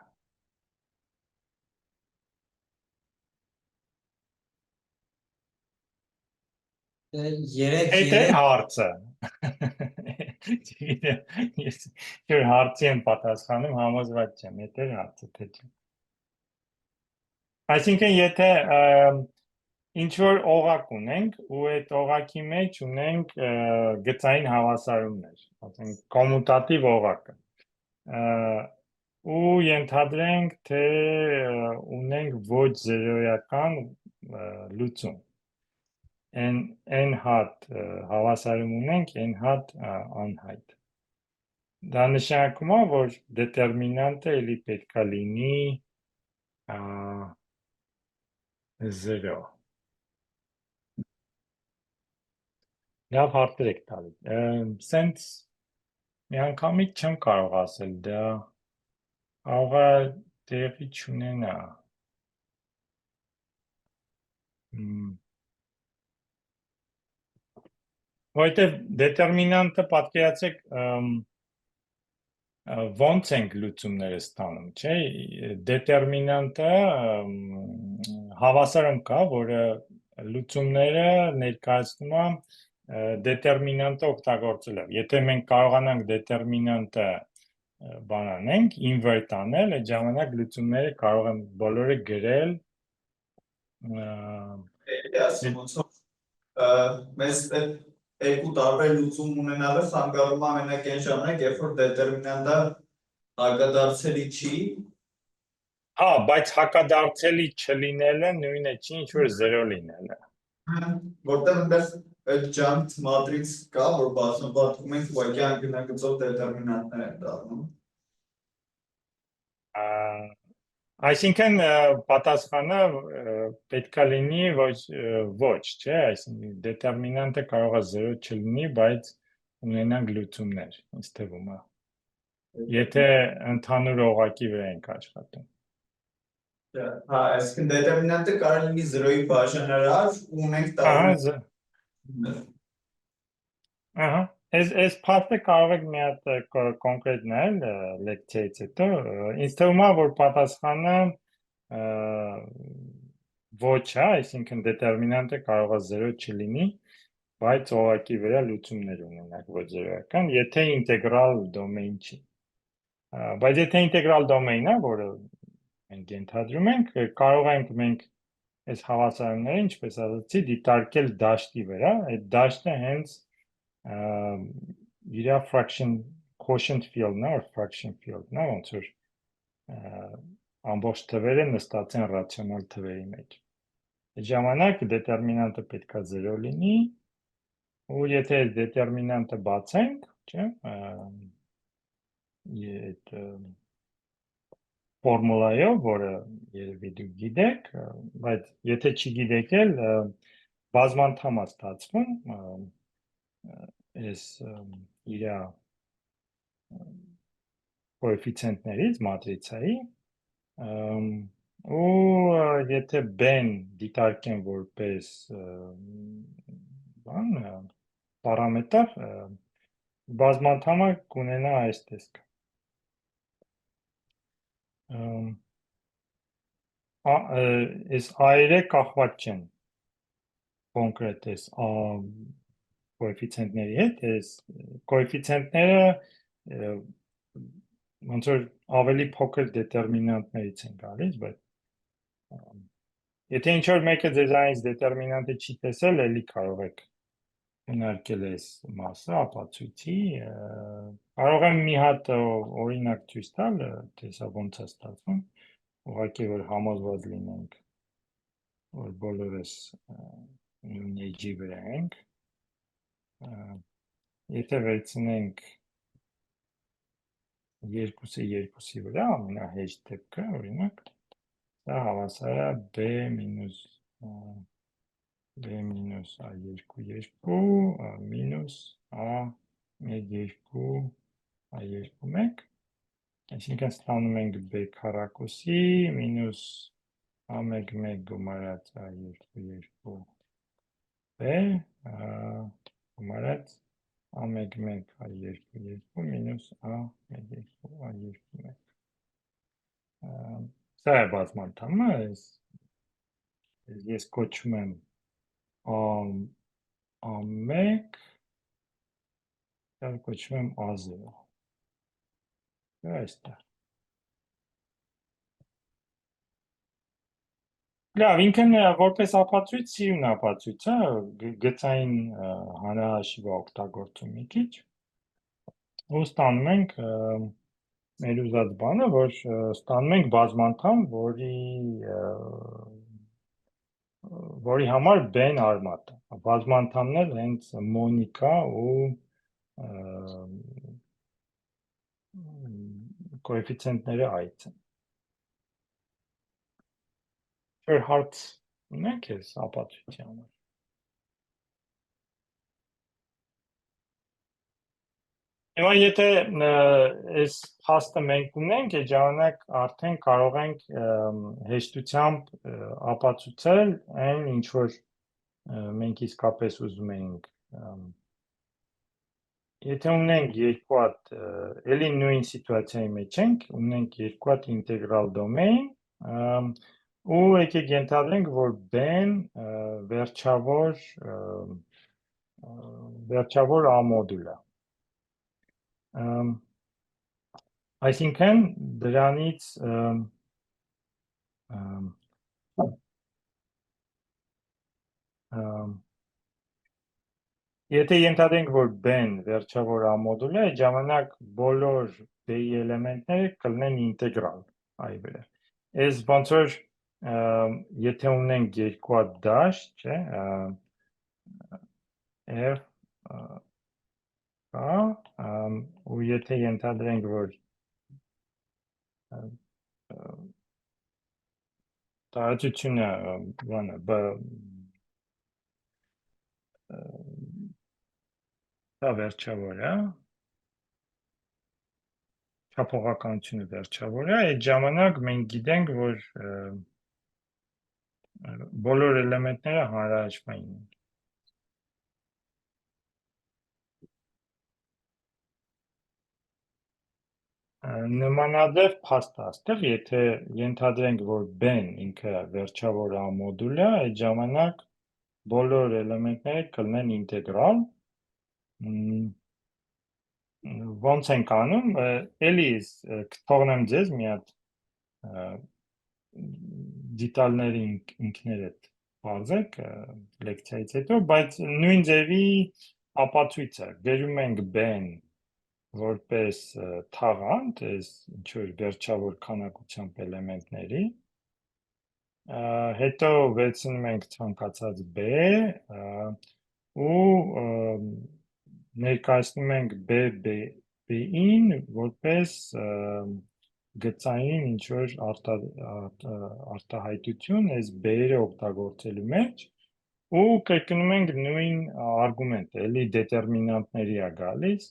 Այդ է հարցը։ Ես հարցի եմ պատասխանում, համոզված չեմ, այդ է հարցը, թե չէ։ Այսինքն, եթե ինչ-որ օղակ ունենք, ու այդ օղակի մեջ ունենք գծային հավասարումներ, ասենք կոմուտատիվ օղակը, ու ենթադրենք, թե ունենք ոչ զերոյական լուծում, n հատ հավասարում ունենք, n հատ անհայտ։ Դա նշանակում է, որ դետերմինանտը էլի պետք է լինի 0։ Լավ հարցեր եք տալի։ Սենց միանգամից չեմ կարող ասել, դա կարող է տեղի չունենա։ Որովհետև դետերմինանտը պատկերացրեք ոնց ենք լուծումները ստանում, չէ՞։ Դետերմինանտը հավասարում կա, որը լուծումները ներկայացնում է դետերմինանտը օգտագործելով։ Եթե մենք կարողանանք դետերմինանտը բան անենք, invert անել, այդ ժամանակ լուծումները կարող են բոլորը գրել մեզ երկու տարբեր լուծում ունենալը խանգարում ամենակ այն ժամանակ, երբ որ դետերմինանտը հակադարձելի չի։ Բայց հակադարձելի չլինելը նույնը չի, ինչ որ 0 լինելը։ Որտեղ այնտեղ այդ ջանք մատրիքս կա, որ բացում ենք ուղղակի անգնագծով դետերմինանտներ են դառնում։ Այսինքն պատասխանը պետքա լինի ոչ, չէ, այսինքն դետերմինանտը կարող է 0 չլինի, բայց ունենանք լուծումներ, ինձ թվում է։ Եթե ընդհանուր օղակի վրա ենք աշխատում։ Այսինքն դետերմինանտը կարող լինի 0-ի բաժանարար ու ունենք տարբեր։ Այս փաստը կարող եք մի հատ կոնկրետ նայել լեկցիայից հետո, ինձ թվում է, որ պատասխանը ոչ է, այսինքն դետերմինանտը կարող է 0 չլինի, բայց օղակի վրա լուծումներ ունենանք ոչ զերոյական, եթե ինտեգրալ դոմեին չի։ Բայց եթե ինտեգրալ դոմեին է, որը մենք ենթադրում ենք, կարող ենք մենք այս հավասարումները, ինչպես ասացի, դիտարկել դաշտի վրա, այդ դաշտը հենց իր fraction quotient field-ն է, or fraction field-ն է, ոնց որ ամբողջ թվերը նստած են ռացիոնալ թվերի մեջ։ Այդ ժամանակ դետերմինանտը պետք է 0 լինի, ու եթե այս դետերմինանտը բացենք, չէ, այդ ֆորմուլայով, որը երևի դուք գիտեք, բայց եթե չգիտեք էլ, բազմանդամ է ստացվում այս իր կոեֆիցիենտներից մատրիցայի, ու եթե b-ն դիտարկեմ որպես պարամետր, բազմանդամը կունենա այս տեսքը։ Այս a-երը կախված չեն կոնկրետ այս կոեֆիցիենտների հետ, այս կոեֆիցիենտները ոնց որ ավելի փոքր դետերմինանտներից են գալիս, բայց եթե ինչ-որ մեկը ձեզանից դետերմինանտը չի տեսել, էլի կարող եք ունակել այս մասը, ապացույցի, կարող եմ մի հատ օրինակ ցույց տալ, թե սա ոնց է ստացվում, ուղղակի որ համոզված լինենք, որ բոլորս նույն էջի վրա ենք, եթե վերցնենք երկուսը երկուսի վրա, ամենահեշտ դեպքը, օրինակ, դա հավասար է B մինուս A2 մինուս A1 A2 այսինքն ստանում ենք B քառակուսի մինուս A1 գումարած A2 B գումարած A1 A2 մինուս A1 A2 սա է բազմանդամը, ես կոչում եմ A1, դա կոչում եմ A0, այստեղ։ Լավ, ինքն որպես ապացույց սիրուն ապացույց է, գծային հանրահաշիվը օգտագործում մի քիչ, ու ստանում ենք մեր ուզած բանը, որ ստանում ենք բազմանդամ, որի համար B-ն արմատ է, բազմանդամն էլ հենց Մոնիկա ու կոեֆիցիենտները այդ են։ Որ հարց ունենք ես ապացույցի համար։ Հիմա եթե այս փաստը մենք ունենք, այդ ժամանակ արդեն կարող ենք հեշտությամբ ապացուցել այն, ինչ որ մենք իսկապես ուզում էինք։ Եթե ունենք երկու հատ, էլի նույն սիտուացիայի մեջ ենք, ունենք երկու հատ ինտեգրալ դոմեյն, ու եկեք ենթադրենք, որ B-ն վերջավոր A-մոդուլ է։ Այսինքն դրանից եթե ենթադրենք, որ B-ն վերջավոր A-մոդուլ է, այդ ժամանակ բոլոր B-ի էլեմենտները կլինեն ինտեգրալ այ վրա։ Այս ոնց որ եթե ունենք երկու հատ դաշտ, չէ, F կա, ու եթե ենթադրենք, որ տարածությունը բանը դա վերջավոր է, չափողականությունը վերջավոր է, այդ ժամանակ մենք գիտենք, որ բոլոր էլեմենտները հանրահաշվային են։ Նմանադեպ փաստ աստեղ, եթե ենթադրենք, որ B-ն ինքը վերջավոր A-մոդուլ է, այդ ժամանակ բոլոր էլեմենտները կլինեն ինտեգրալ, ոնց ենք անում, էլի կթողնեմ ձեզ մի հատ դիտալները ինքներդ բարձեք լեկցիայից հետո, բայց նույն ձևի ապացույց է, բերում ենք B-ն որպես թաղանթ, այս ինչ-որ վերջավոր քանակությամբ էլեմենտների, հետո վերցնում ենք ցանկացած B ու ներկայացնում ենք B-ին որպես գծային ինչ-որ արտահայտություն այս B-երը օգտագործելու մեջ ու կրկնում ենք նույն արգումենտը, էլի դետերմինանտների է գալիս,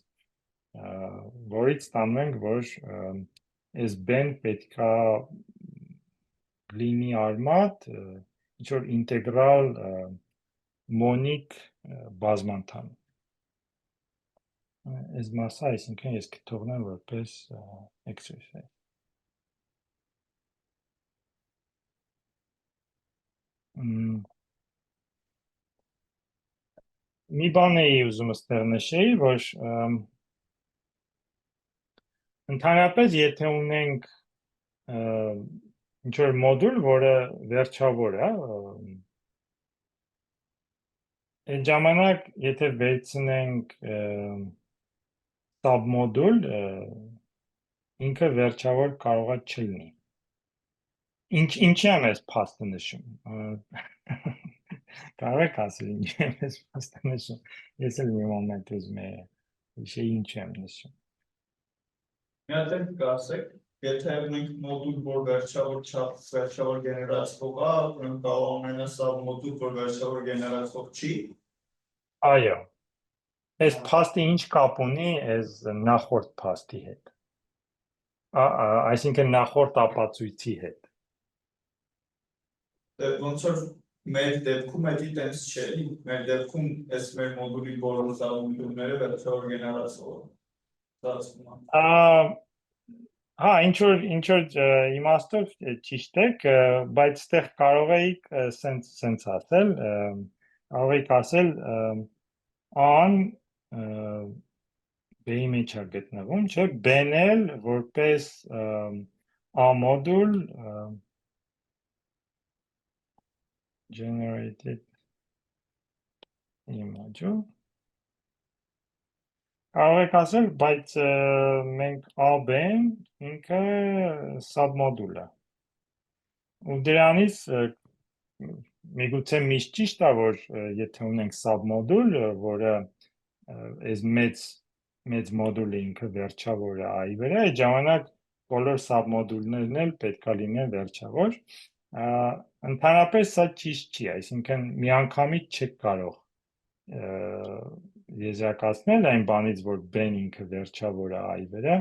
որից ստանում ենք, որ այս B-ն պետքա լինի արմատ, ինչ-որ ինտեգրալ մոնիկ բազմանդամ։ Այս մասը, այսինքն ես կթողնեմ որպես exercise։ Մի բան էի ուզում ստեղ նշեի, որ ընդհանրապես եթե ունենք ինչ-որ մոդուլ, որը վերջավոր է, այդ ժամանակ եթե վերցնենք սաբմոդուլ, ինքը վերջավոր կարող է չլինի։ Ինչի եմ ես փաստը նշում։ Կարող եք ասել ինչի եմ ես փաստը նշում։ Ես էլ մի մոմենտ ուզում եմ ինչի եմ նշում։ Մի հատ էլ կասեք, եթե մենք մոդուլ, որ վերջավոր չափ, վերջավոր գեներացվող է, ուրեմն կարող ունենա սա մոդուլ, որ վերջավոր գեներացվող չի։ Այո։ Այս փաստը ինչ կապ ունի այս նախորդ փաստի հետ։ Այսինքն նախորդ ապացույցի հետ։ Դե ոնց որ մեր դեպքում էդի տենց չէ, մեր դեպքում այս մեր մոդուլի բոլոր զարգացումները վերջավոր գեներացվող ստացվում է։ Հա, ինչ որ իմաստով ճիշտ եք, բայց այդտեղ կարող էիք սենց ասել, կարող էիք ասել an B-ի մեջ է գտնվում, չէ, B-ն էլ որպես A մոդուլ generated image։ Կարող եք ասել, բայց մենք AB-ն ինքը submodul է։ Ու դրանից միգուցե միշտ ճիշտ է, որ եթե ունենք submodul, որը այս մեծ մոդուլը ինքը վերջավոր է i վրա, այդ ժամանակ բոլոր submodulներն էլ պետք է լինեն վերջավոր։ Ընդհանրապես սա ճիշտ չի, այսինքն միանգամից չեք կարող եզրակացնել այն բանից, որ B-ն ինքը վերջավոր է i վրա,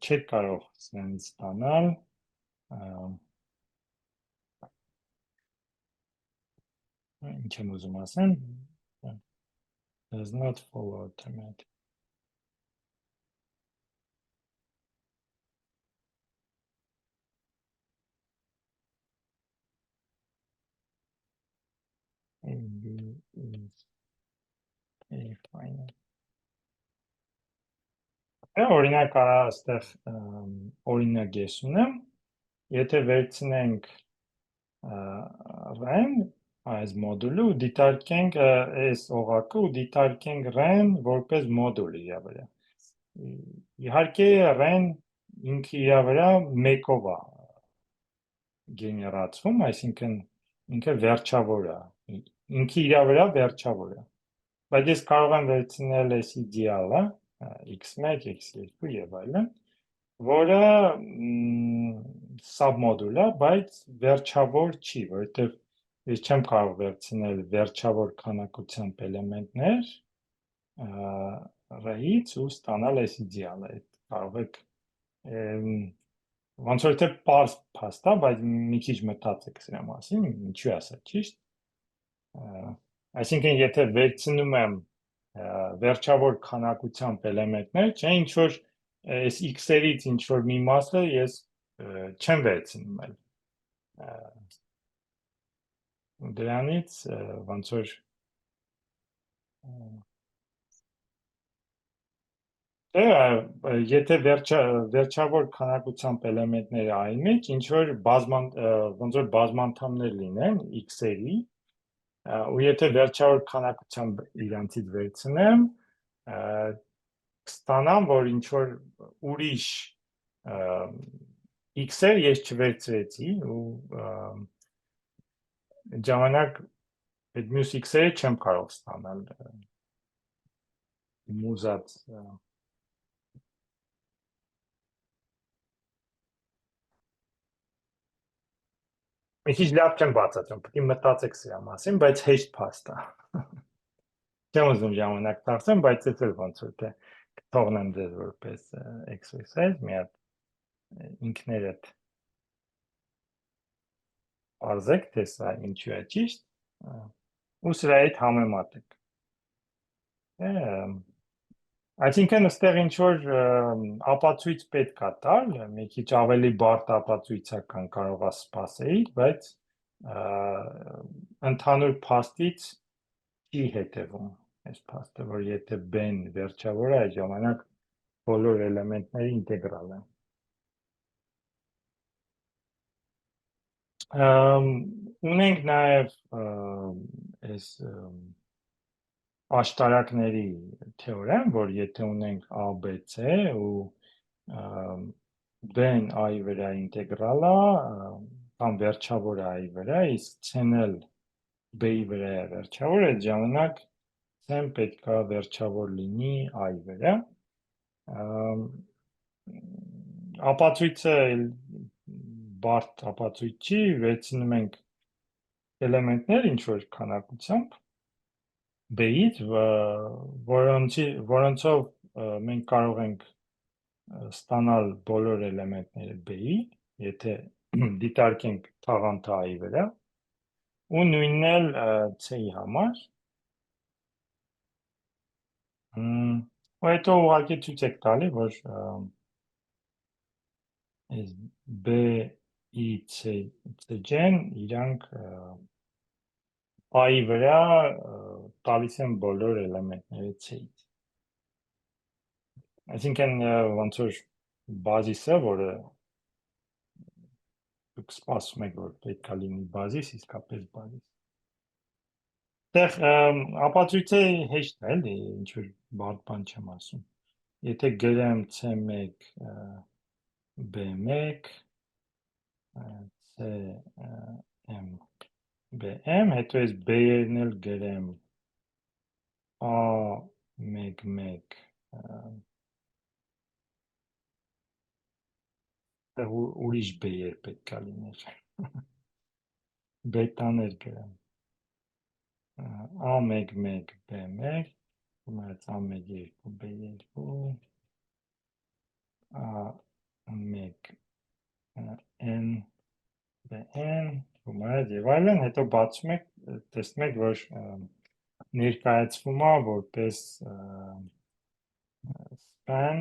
չեք կարող սենց ստանալ ինչ եմ ուզում ասեմ, does not follow automatic. Օրինակ այստեղ օրինակ ես ունեմ, եթե վերցնենք ren այս մոդուլը ու դիտարկենք այս օղակը ու դիտարկենք ren որպես մոդուլ իր վրա։ Իհարկե ren ինքը իր վրա մեկով է գեներացվում, այսինքն ինքը վերջավոր է, ինքը իր վրա վերջավոր է։ Բայց ես կարող եմ վերցնել այս իդեալը, x1, x2 եւ այլն, որը submodul է, բայց վերջավոր չի, որովհետեւ ես չեմ կարող վերցնել վերջավոր քանակությամբ էլեմենտներ ռից ու ստանալ այս իդեալը։ Կարող եք ոնց որ թե պարզ փաստ է, բայց մի քիչ մտածեք սրա մասին, ինչու է սա ճիշտ։ Այսինքն եթե վերցնում եմ վերջավոր քանակությամբ էլեմենտներ, չէ, ինչ որ այս x-երից ինչ որ մի մասը ես չեմ վերցնում էլ։ Դրանից ոնց որ եթե վերջավոր քանակությամբ էլեմենտները այն մեջ, ինչ որ ոնց որ բազմանդամներ լինեն x-երի, ու եթե վերջավոր քանակությամբ իրանցից վերցնեմ, կստանամ, որ ինչ որ ուրիշ x-եր ես չվերցրեցի ու ժամանակ այդ մյուս x-երը չեմ կարող ստանալ մուզած Մի քիչ լավ չեմ բացատրում, պետք է մտածեք սրա մասին, բայց հեշտ փաստ է։ Չեմ ուզում ժամանակ ծախսեմ, բայց դա էլ ոնց որ թե թողնեմ ձեզ որպես exercise, մի հատ ինքներդ արզեք, թե սա ինչու է ճիշտ, ու սրա հետ համեմատեք։ Այսինքն այստեղ ինչ որ ապացույց պետք է տալ, մի քիչ ավելի բարդ ապացույցական կարող է սպասեիք, բայց ընդհանուր փաստից չի հետևում այս փաստը, որ եթե b-ն վերջավոր է, այդ ժամանակ բոլոր էլեմենտները ինտեգրալ են։ Ունենք նաև այս աշտարակների թեորեմ, որ եթե ունենք A, B, C ու B-ն I վրա ինտեգրալ է, անգամ վերջավոր է i վրա, իսկ c-ն էլ b-ի վրա է վերջավոր, այդ ժամանակ c-ն պետք է վերջավոր լինի i վրա։ Ապացույցը բարդ ապացույց չի, վերցնում ենք էլեմենտներ ինչ-որ քանակությամբ b-ից, որոնցով մենք կարող ենք ստանալ բոլոր էլեմենտները b-ի, եթե դիտարկենք թաղանթը i վրա, ու նույնն էլ c-ի համար։ Ու հետո ուղղակի ցույց եք տալի, որ այս b-ի c-ջեն իրանք i-ի վրա տալիս են բոլոր էլեմենտները c-ից։ Այսինքն ոնց որ բազիսը, որը դուք սպասում եք, որ պետք է լինի բազիս, իսկապես բազիս։ Այդտեղ ապացույցը հեշտ է, էլի, ինչ որ բարդ բան չեմ ասում։ Եթե գրեմ c1 b1 c bm, հետո այս b-երն էլ գրեմ a11 ուրիշ b-եր պետք է լիներ։ Բետաներ գրեմ a11 b1, ումած a12 b2 a1 n bn, ումած եւ այլն, հետո բացում եք, տեսնում եք, որ ներկայացվում է որպես span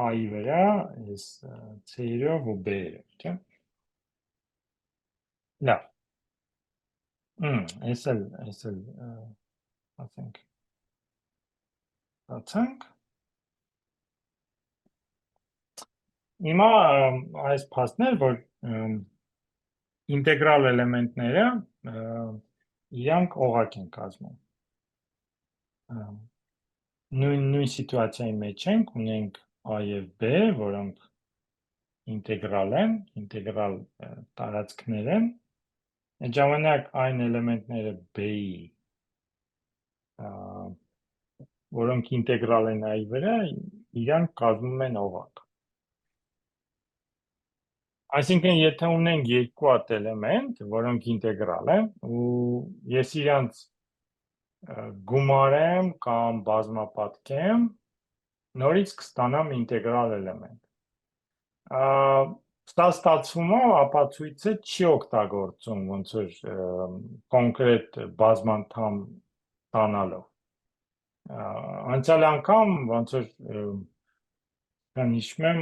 i-ի վրա, այս c-երով ու b-երով, չէ՞։ Լավ։ Այս էլ ասենք ստացանք։ Հիմա այս փաստն է, որ ինտեգրալ էլեմենտները իրանք օղակ են կազմում։ Նույն սիտուացիայի մեջ ենք, ունենք a եւ b, որոնք ինտեգրալ են, ինտեգրալ տարածքներ են, այդ ժամանակ այն էլեմենտները b-ի, որոնք ինտեգրալ են i-ի վրա, իրանք կազմում են օղակ։ Այսինքն, եթե ունենք երկու հատ էլեմենտ, որոնք ինտեգրալ են, ու ես իրանց գումարեմ կամ բազմապատկեմ, նորից կստանամ ինտեգրալ էլեմենտ։ Սա ստացվում է, ապացույցը չի օգտագործում ոնց որ կոնկրետ բազմանդամ ստանալով։ Անցյալ անգամ ոնց որ հիշում եմ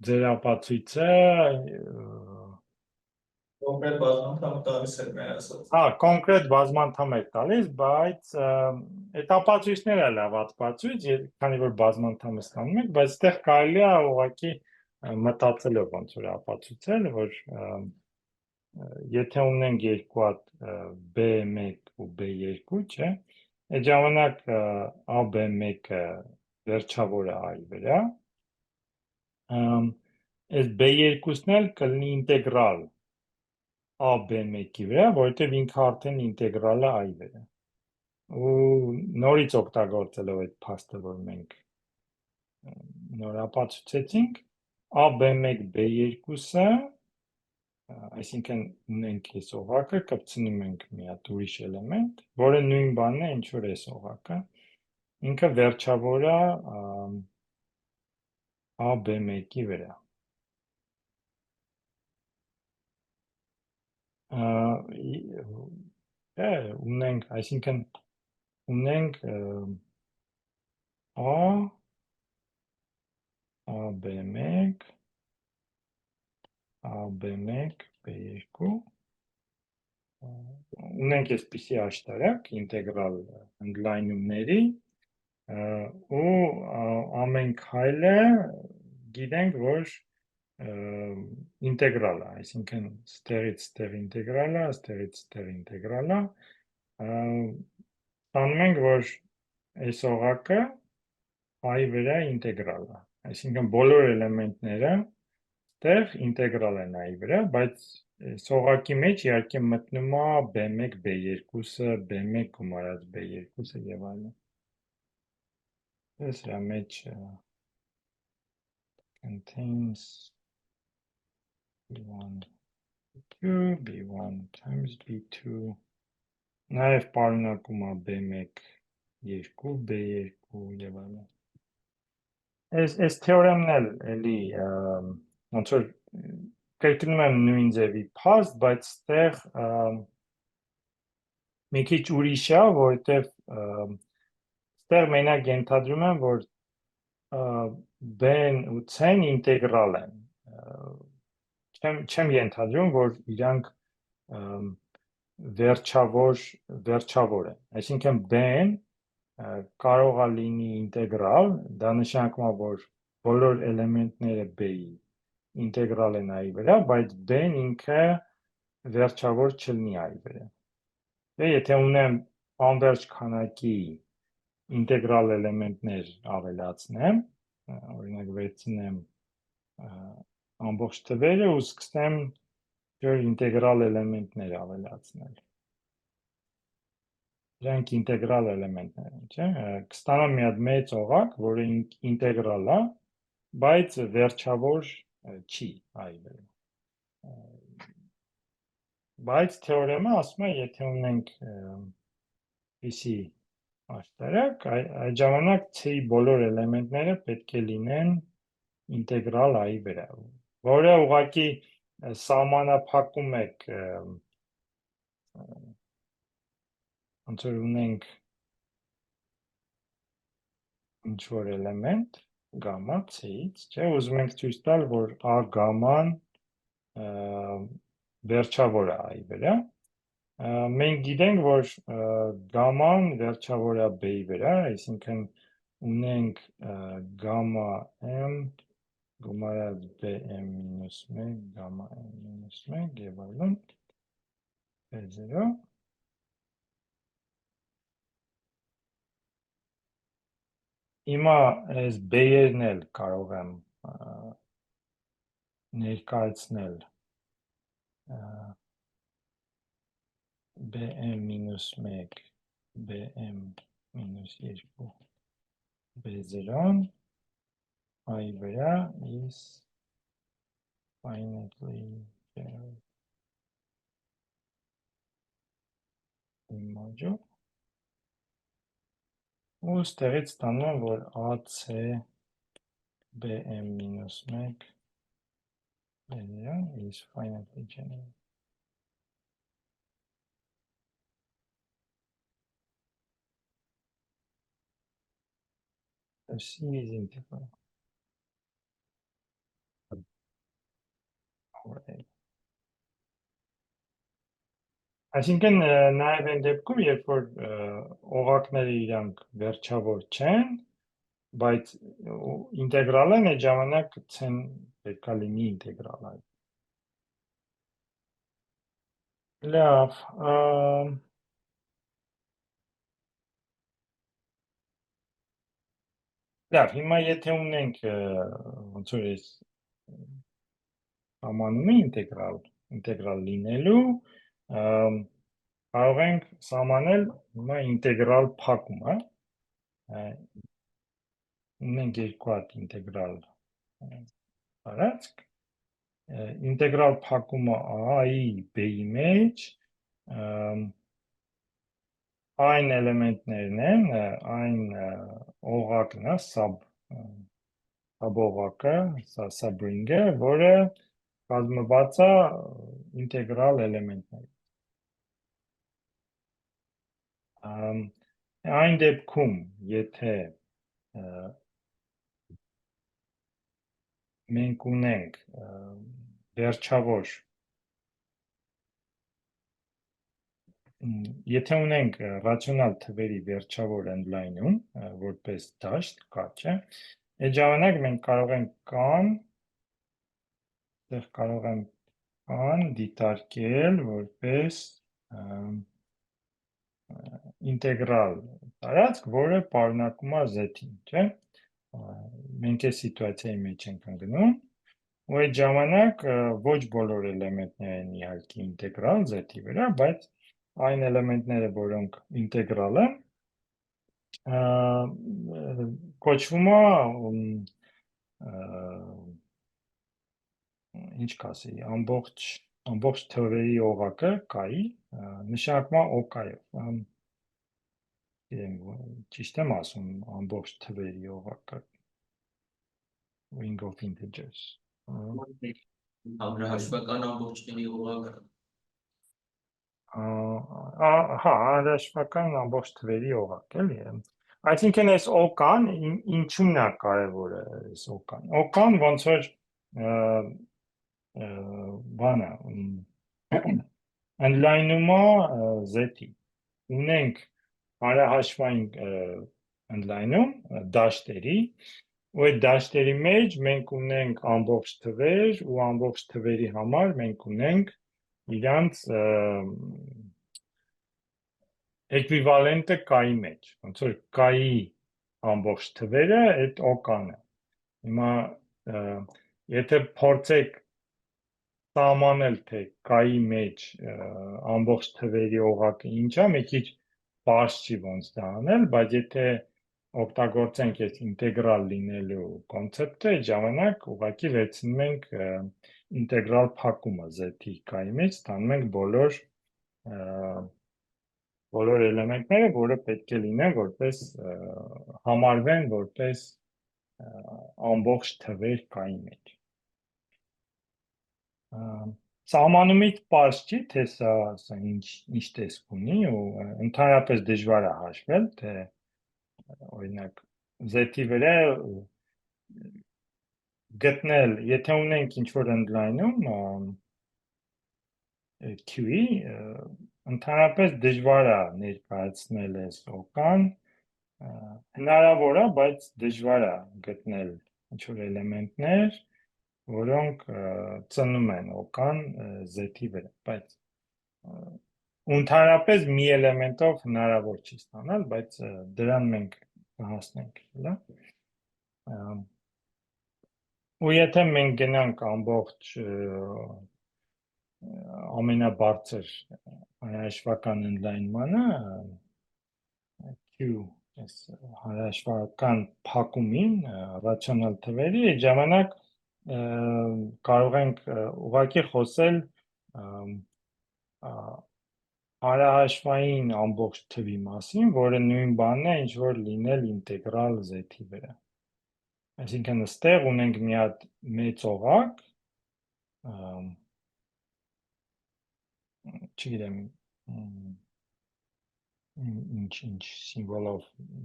ձեր ապացույցը կոնկրետ բազմանդամ տալիս էր մեր ասած։ Կոնկրետ բազմանդամ է տալիս, բայց այդ ապացույցները լավ ապացույց, քանի որ բազմանդամը ստանում եք, բայց այդտեղ կարելի է ուղղակի մտածելով ոնց որ ապացույցել, որ եթե ունենք երկու հատ b1 ու b2, չէ, այդ ժամանակ a-b1-ը վերջավոր է i վրա, այս b2-ն էլ կլինի ինտեգրալ a-b1-ի վրա, որովհետև ինքը արդեն ինտեգրալ է i վրա։ Ու նորից օգտագործելով այդ փաստը, որ մենք նոր ապացուցեցինք, a-b1 b2-ը, այսինքն ունենք այս օղակը, կպցնում ենք մի հատ ուրիշ էլեմենտ, որը նույն բանն է, ինչ որ այս օղակը, ինքը վերջավոր է a-b1-ի վրա։ Ունենք, այսինքն ունենք a-b1, a-b1, b2, ունենք այսպիսի աշտարակ, ինտեգրալ ընդլայնումների, ու ամեն քայլը գիտենք, որ ինտեգրալ է, այսինքն ստեղից ստեղ ինտեգրալ է, ստեղից ստեղ ինտեգրալ է, ստանում ենք, որ այս օղակը i վրա ինտեգրալ է, այսինքն բոլոր էլեմենտները ստեղ ինտեգրալ է նայի վրա, բայց սողակի մեջ իհարկե մտնում է B1, B2-ը, B1 գումարած B2-ը եւ այլն։ Այս դրա մեջ contains B1, B2, B1 times B2 նաև պարունակում է B1, 2, B2 եւ այլն։ Այս թեորեմն էլ էլի ոնց որ կրկնում եմ նույն ձևի փաստ, բայց ստեղ մի քիչ ուրիշ է, որովհետև ստեղ մենակ ենթադրում եմ, որ B-ն ու C-ն ինտեգրալ են։ Չեմ ենթադրում, որ իրանք վերջավոր են։ Այսինքն B-ն կարող է լինի ինտեգրալ, դա նշանակում է, որ բոլոր էլեմենտները B-ի ինտեգրալ են այի վրա, բայց B-ն ինքը վերջավոր չլինի այի վրա։ Դե եթե ունեմ անվերջ քանակի ինտեգրալ էլեմենտներ ավելացնեմ, օրինակ վերցնեմ ամբողջ թվերը ու սկսեմ ինտեգրալ էլեմենտներ ավելացնել։ Դրանք ինտեգրալ էլեմենտներ են, չէ՞։ Կստանամ մի հատ մեծ օղակ, որը ինտեգրալ է, բայց վերջավոր չի այի վրա։ Բայց թեորեմը ասում է, եթե ունենք PC աշտարակ, այդ ժամանակ C-ի բոլոր էլեմենտները պետք է լինեն ինտեգրալ այի վրա, որը ուղղակի սահմանափակում եք ոնց որ ունենք ինչ-որ էլեմենտ գամմա C-ից, չէ, ուզում ենք ցույց տալ, որ A գամման վերջավոր է այի վրա։ Մենք գիտենք, որ գամման վերջավոր է B-ի վրա, այսինքն ունենք գամմա M գումարած BM-1 գամմա M-1 եւ այլն B0 Հիմա այս B-երն էլ կարող եմ ներկայացնել BM-1 BM-2 B0 այի վրա is finitely general module ու ստեղից ստանում որ AC BM-1 is finitely general C is integral. Այսինքն նաև այն դեպքում, երբ որ օղակները իրանք վերջավոր չեն, բայց ինտեգրալ են, այդ ժամանակ C-ն պետք է լինի ինտեգրալ այ։ Լավ, լավ, հիմա եթե ունենք ոնց որ այս համանումը ինտեգրալ լինելու, կարող ենք սահմանել հիմա ինտեգրալ փակումը, ունենք երկու հատ ինտեգրալ տարածք, ինտեգրալ փակումը A-ի B-ի մեջ, այն էլեմենտներն են, այն օղակն է, սաբօղակը, subringe, որը կազմված է ինտեգրալ էլեմենտներից։ Այն դեպքում, եթե մենք ունենք վերջավոր, եթե ունենք ռացիոնալ թվերի վերջավոր ընդլայնում, որպես դաշտ կաչ է, այդ ժամանակ մենք կարող ենք կան դիտարկել որպես ինտեգրալ տարածք, որը պարունակում է Z-ին, չէ՞։ Մենք այս սիտուացիայի մեջ ենք ընկնում, ու այդ ժամանակ ոչ բոլոր էլեմենտները են իհարկե ինտեգրալ z-ի վրա, բայց այն էլեմենտները, որոնք ինտեգրալ են, կոչվում է ինչ կասեի, ամբողջ թվերի օղակը կայի, նշանակում է օկայով, ճիշտ եմ ասում, ամբողջ թվերի օղակը, ring of integers, Հանրահաշվական ամբողջների օղակը։ հա, հանրահաշվական ամբողջ թվերի օղակ, էլի, այսինքն այս օկան, ինչումն է կարևորը այս օկան, օկան ոնց որ բանը, ընդլայնում է z-ի, ունենք հանրահաշվային ընդլայնում դաշտերի, ու այդ դաշտերի մեջ մենք ունենք ամբողջ թվեր ու ամբողջ թվերի համար մենք ունենք իրանց էկվիվալենտը կայի մեջ, ոնց որ կայի ամբողջ թվերը այդ օկան է, հիմա եթե փորձեք սահմանել թե կայի մեջ ամբողջ թվերի օղակը ինչ է, մի քիչ պարզ չի ոնց դա անել, բայց եթե օգտագործենք այս ինտեգրալ լինելու կոնցեպտը, այդ ժամանակ ուղղակի վերցնում ենք ինտեգրալ փակումը z-ի կայի մեջ, ստանում ենք բոլոր էլեմենտները, որը պետք է լինեն որպես համարվեն որպես ամբողջ թվեր կայի մեջ։ Սահմանումից պարզ չի, թե սա ինչ տեսք ունի ու ընդհանրապես դժվար է հաշվել, թե օրինակ z-ի վրա գտնել, եթե ունենք ինչ-որ ընդլայնում q-ի, ընդհանրապես դժվար է ներկայացնել այս օկան, հնարավոր է, բայց դժվար է գտնել ինչ-որ էլեմենտներ, որոնք ծնում են օկան z-ի վրա, բայց ընդհանրապես մի էլեմենտով հնարավոր չի ստանալ, բայց դրան մենք կհասնենք, հələ։ Ու եթե մենք գնանք ամբողջ ամենաբարձր հանրահաշվական ընդլայնմանը, q հանրահաշվական փակումին, ռացիոնալ թվերի, այդ ժամանակ կարող ենք ուղղակի խոսել հանրահաշվային ամբողջ թվի մասին, որը նույն բանն է, ինչ որ լինել ինտեգրալ z-ի վրա։ Այսինքն այստեղ ունենք մի հատ մեծ օղակ, չգիտեմ, ինչ սիմվոլով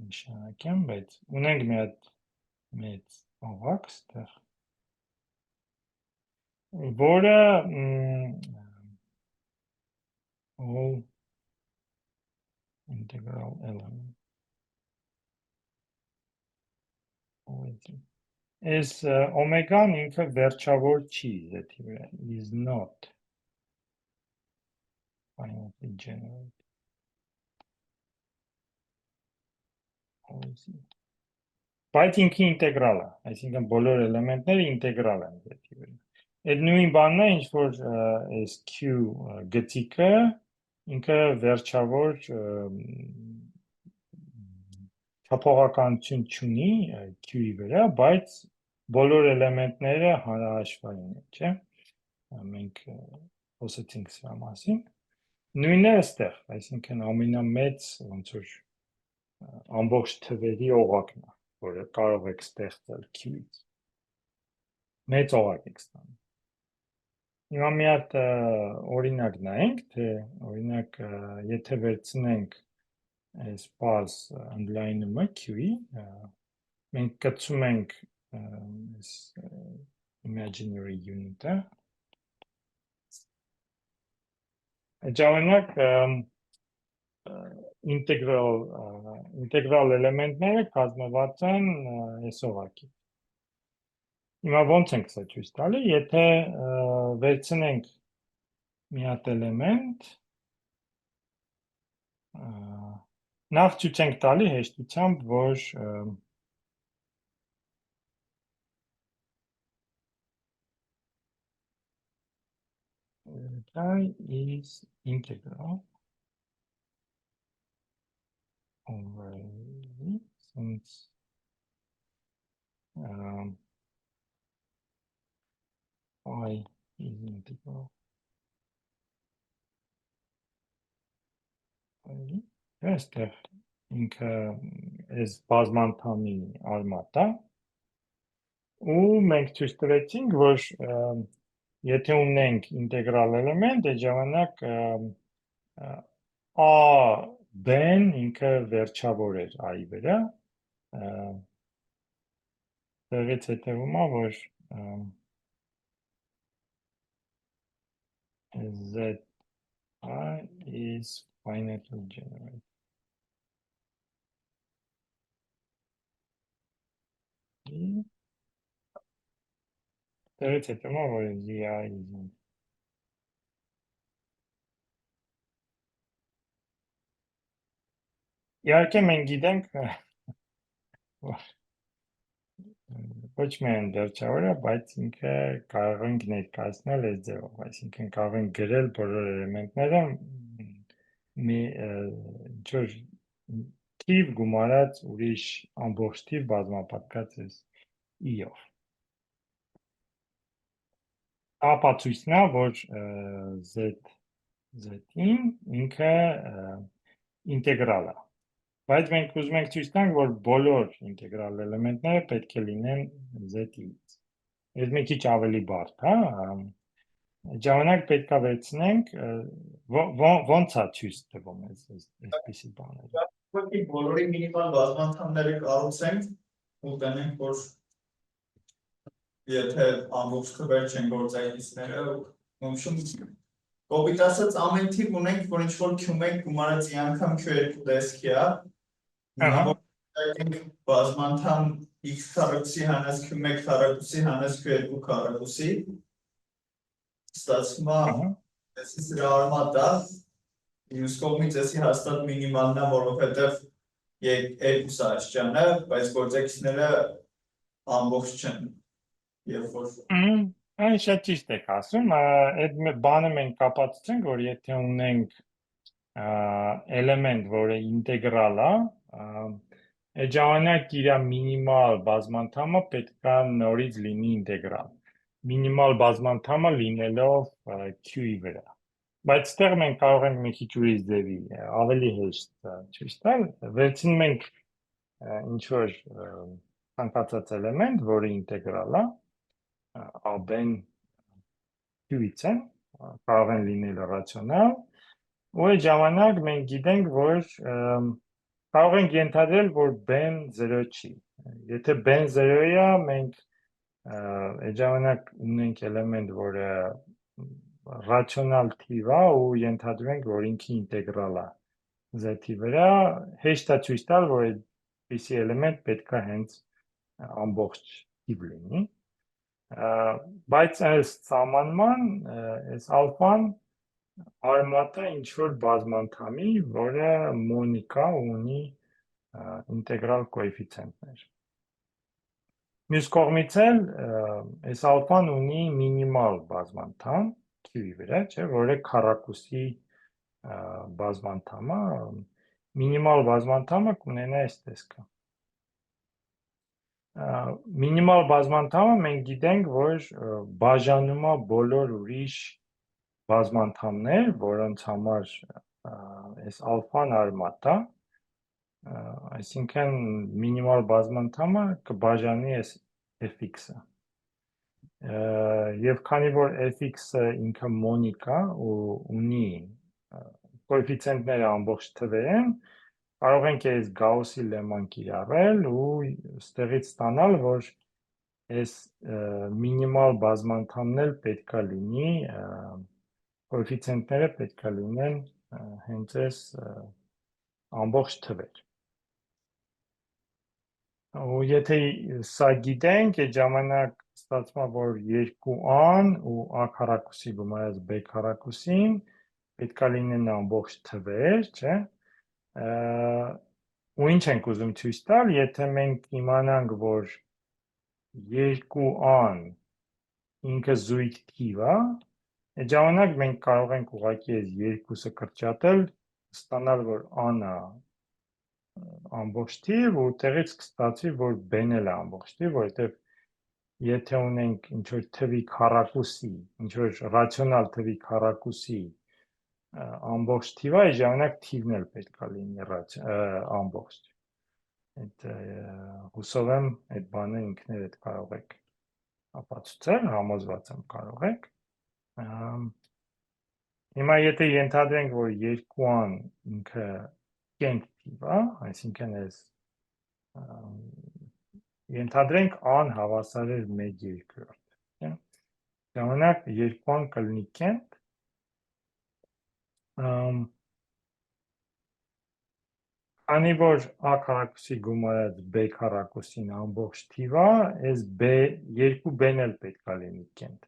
նշանակեմ, բայց ունենք մի հատ մեծ օղակ այստեղ, որը all integral element is օմեգան ինքը վերջավոր չի z-ի վրա, is not finitely generated. Բայց ինքը ինտեգրալ է, այսինքն բոլոր էլեմենտները ինտեգրալ են z-ի վրա։ Այդ նույն բանն է, ինչ որ այս q գծիկը ինքը վերջավոր չափողականություն չունի q-ի վրա, բայց բոլոր էլեմենտները հանրահաշվային են, չէ՞։ Մենք խոսեցինք սրա մասին։ Նույնն է այստեղ, այսինքն ամենամեծ ոնց որ ամբողջ թվերի օղակն է, որը կարող եք ստեղծել q-ից։ Մեծ օղակ եք ստանում։ Հիմա մի հատ օրինակ նայենք, թե օրինակ եթե վերցնենք այս պարզ ընդլայնումը q-ի, մենք կցում ենք այս imaginary unit-ը, այդ ժամանակ ինտեգրալ էլեմենտները կազմված են այս օղակի։ Հիմա ոնց ենք սա ցույց տալի, եթե վերցնենք մի հատ էլեմենտ, նախ ցույց ենք տալի հեշտությամբ, որ I is integral over V since I is integral այստեղ ինքը այս բազմանդամի արմատը ու մենք ցույց տվեցինք, որ եթե ունենք ինտեգրալ էլեմենտ, այդ ժամանակ a b-ն ինքը վերջավոր էր a-ի վրա, դեղից հետևում է, որ z is finitely generated. Դեղից հետևում է, որ z is իհարկե մենք գիտենք ոչ միայն վերջավորը, բայց ինքը կարող ենք ներկայացնել այս ձևով, այսինքն կարող ենք գրել բոլոր էլեմենտները մի ինչ-որ թիվ գումարած ուրիշ ամբողջ թիվ բազմապատկած էս i-ով։ Ապացույցն է, որ z-ին ինքը ինտեգրալ է։ Բայց մենք ուզում ենք ցույց տանք, որ բոլոր ինտեգրալ էլեմենտները պետք է լինեն z-ից։ Այս մի քիչ ավելի բարդ, հա։ Ժամանակ պետք է վերցնենք, ոնց է ցույց տվում այսպիսի բաները։ Ուղղակի բոլորի մինիմալ բազմանդամները կառուցենք ու տենենք, որ եթե ամբողջ թվեր չեն գործակիցները, ում կոպիտ ասած ամեն թիվ ունենք, որ ինչ-որ Q1 գումարած ի անգամ Q2 տեսքի է, մենք բազմանդամ x քառակուսի հանած Q1 քառակուսի հանած Q2 քառակուսի, ստացվում է, այսի սրա արմատը, մյուս կողմից էսի հաստատ մինիմալն է, որովհետև երկուսը աչճան է, բայց գործակիցները ամբողջ չեն, երբ որ Այն շատ ճիշտ եք ասում, այդ բանը մենք կապացուցենք, որ եթե ունենք էլեմենտ, որը ինտեգրալ է, այդ ժամանակ իր մինիմալ բազմանդամը պետք է նորից լինի ինտեգրալ։ Մինիմալ բազմանդամը լինելով Q-ի վրա։ Բայց ստեղ մենք կարող ենք մի քիչ ուրիշ ձևի ավելի հեշտ ցույց տալ, վերցնում ենք ինչ-որ ցանկացած էլեմենտ, որը ինտեգրալ է, AB-ն Q-ից են, կարող են լինել ռացիոնալ, ու այդ ժամանակ մենք գիտենք, որ կարող ենք ենթադրել, որ B-ն 0 չի։ Եթե B-ն 0 է, մենք այդ ժամանակ ունենք էլեմենտ, որը ռացիոնալ թիվ է ու ենթադրում ենք, որ ինքը ինտեգրալ է z-ի վրա, հեշտ է ցույց տալ, որ այդպիսի էլեմենտ պետք է հենց ամբողջ թիվ լինի։ Բայց այս սահմանման, այս ալֆան արմատը ինչ-որ բազմանդամի, որը մոնիկա ունի ինտեգրալ կոեֆիցիենտներ։ Մյուս կողմից էլ այս ալֆան ունի մինիմալ բազմանդամ Q-ի վրա, չէ, որը քառակուսի բազմանդամ է, մինիմալ բազմանդամը կունենա այս տեսքը։ Մինիմալ բազմանդամը մենք գիտենք, որ բաժանում է բոլոր ուրիշ բազմանդամներ, որոնց համար այս ալֆան արմատ է, այսինքն մինիմալ բազմանդամը կբաժանի այս fx-ը։ Եվ քանի որ fx-ը ինքը մոնիկ է ու ունի կոեֆիցիենտները ամբողջ թվեր են, կարող ենք այս գաուսի լեման կիրառել ու ստեղից ստանալ, որ այս մինիմալ բազմանդամն էլ պետք է լինի, կոեֆիցիենտները պետք է լինեն հենց այս ամբողջ թվեր։ Ու եթե սա գիտենք, այդ ժամանակ ստացվում է, որ 2a-ն ու a քառակուսի գումարած b քառակուսին պետք է լինեն ամբողջ թվեր, չէ՞։ Ու ինչ ենք ուզում ցույց տալ, եթե մենք իմանանք, որ 2a-ն ինքը զույգ թիվ է, Այդ ժամանակ մենք կարող ենք ուղղակի այս երկուսը կրճատել, ստանալ, որ ան-ը ամբողջ թիվ ու տեղից կստացվի, որ b-ն էլ է ամբողջ թիվ, որովհետև եթե ունենք ինչ-որ թվի քառակուսի, ինչ-որ ռացիոնալ թվի քառակուսի ամբողջ թիվ է, այդ ժամանակ թիվն էլ պետք է լինի ամբողջ։ Այդ հուսով եմ այդ բանը ինքներդ կարող եք ապացուցել, համոզված եմ կարող եք։ Հիմա եթե ենթադրենք, որ 2-ան ինքը կենտ թիվ է, այսինքն այս ենթադրենք ան հավասար է 1/2, ժամանակ 2-ան կլինի կենտ, քանի որ a քառակուսի գումարած b քառակուսին ամբողջ թիվ է, այս երկու b-ն էլ պետք է լինի կենտ։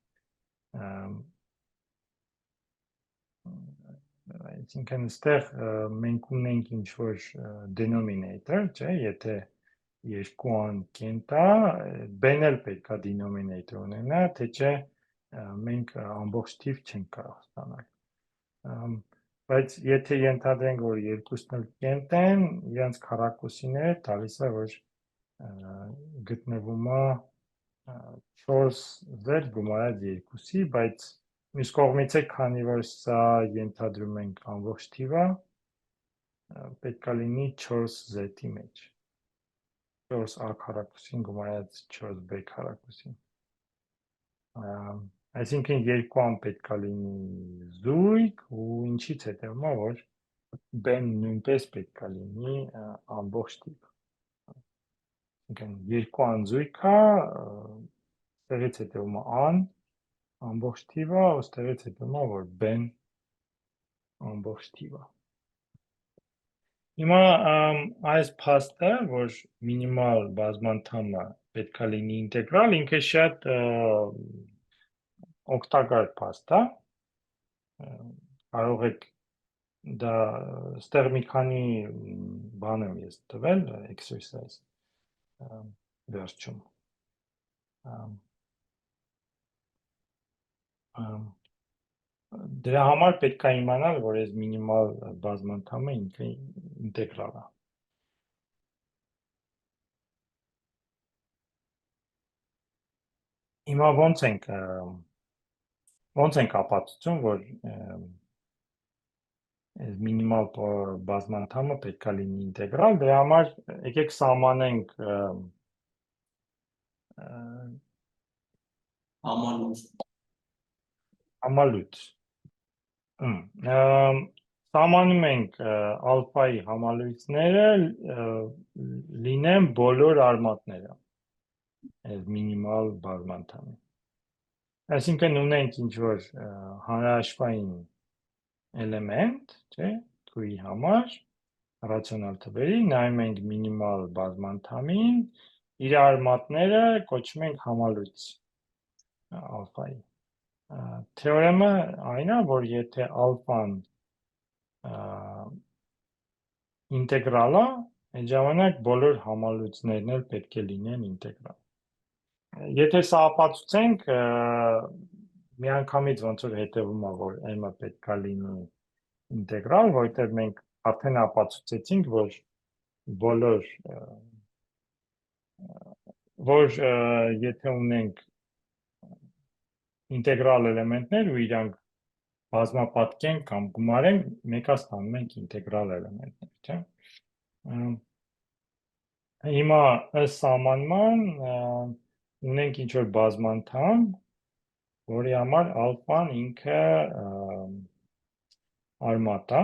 Այսինքն այստեղ մենք ունենք ինչ-որ denominator, չէ, եթե 2-ան կենտ է, b-ն էլ պետք է denominator ունենա, թե չէ մենք ամբողջ թիվ չենք կարող ստանալ։ Բայց եթե ենթադրենք, որ երկուսն էլ կենտ են, իրենց քառակուսիները տալիս է, որ գտնվում է 4z գումարած 2-ի, բայց մյուս կողմից է, քանի որ սա ենթադրում ենք ամբողջ թիվ է, պետք է լինի 4z-ի մեջ, 4a քառակուսին գումարած 4b քառակուսին։ Այսինքն 2-ան պետք է լինի զույգ ու ինչից հետևում է, որ b-ն նույնպես պետք է լինի ամբողջ թիվ։ Այսինքն 2-ան զույգ է, ստեղից հետևում է ան ամբողջ թիվ է, ու ստեղից հետևում է, որ b-ն ամբողջ թիվ է։ Հիմա այս փաստը, որ մինիմալ բազմանդամը պետք է լինի ինտեգրալ, ինքը շատ օգտակար փաստ է։ Կարող եք դա ստեղ մի քանի բան եմ ես տվել, exercise վերջում։ Դրա համար պետք է իմանալ, որ այս մինիմալ բազմանդամը ինքը ինտեգրալ է։ Հիմա ոնց ենք ապացուցում, որ այս մինիմալ բազմանդամը պետք է լինի ինտեգրալ, դրա համար եկեք սահմանենք համալուտ։ Սահմանում ենք ալֆայի համալույցները լինեն բոլոր արմատները այս մինիմալ բազմանդամի։ Այսինքն ունենք ինչ-որ հանրահաշվային էլեմենտ, չէ, թվի համար, ռացիոնալ թվերի, նայում ենք մինիմալ բազմանդամին, իր արմատները կոչում ենք համալույց ալֆայի։ Թեորեմը այն է, որ եթե ալֆան ինտեգրալ է, այդ ժամանակ բոլոր համալույցներն էլ պետք է լինեն ինտեգրալ։ Եթե սա ապացուցենք, միանգամից ոնց որ հետևում է, որ m-ը պետք է լինի ինտեգրալ, որովհետև մենք արդեն ապացուցեցինք, որ եթե ունենք ինտեգրալ էլեմենտներ ու իրանք բազմապատկենք կամ գումարենք, մեկը ստանում ենք ինտեգրալ էլեմենտներ, չէ։ Հիմա ըստ սահմանման ունենք ինչ-որ բազմանդամ, որի համար ալֆան ինքը արմատ է,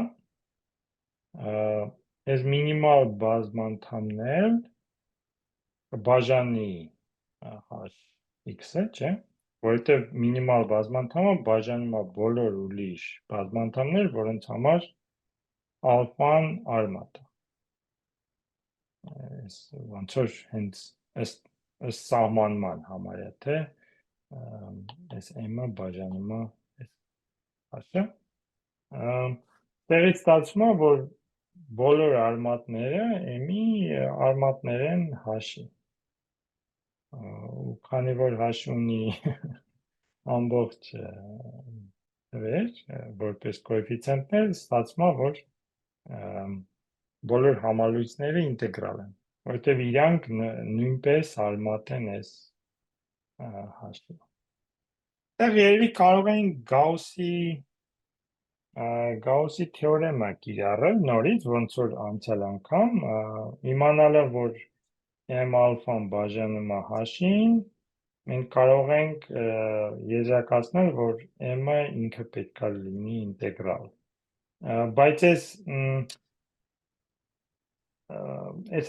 այս մինիմալ բազմանդամներ բաժանի x-ը, չէ, որովհետև մինիմալ բազմանդամը բաժանում է բոլոր ուրիշ բազմանդամներ, որոնց համար ալֆան արմատ է։ Ոնց որ հենց ըստ սահմանման համարյա, թե այս m-ը բաժանում է այս h-ը։ Տեղից ստացվում է, որ բոլոր արմատները m-ի արմատներ են h-ի։ Ու քանի որ h ունի ամբողջ թվեր, որպես կոեֆիցիենտներ, ստացվում է, որ բոլոր համալույցները ինտեգրալ են, որտեղ իրանք նույնպես արմատ են այս հաշվը։ Դեռ երևի կարող ենք Գաուսի թեորեմը կիրառել նորից, ոնց որ անցյալ անգամ, իմանալը, որ m ալֆան բաժանում է h-ին, մենք կարող ենք եզրակացնել, որ m-ը ինքը պետք է լինի ինտեգրալ։ Բայց այս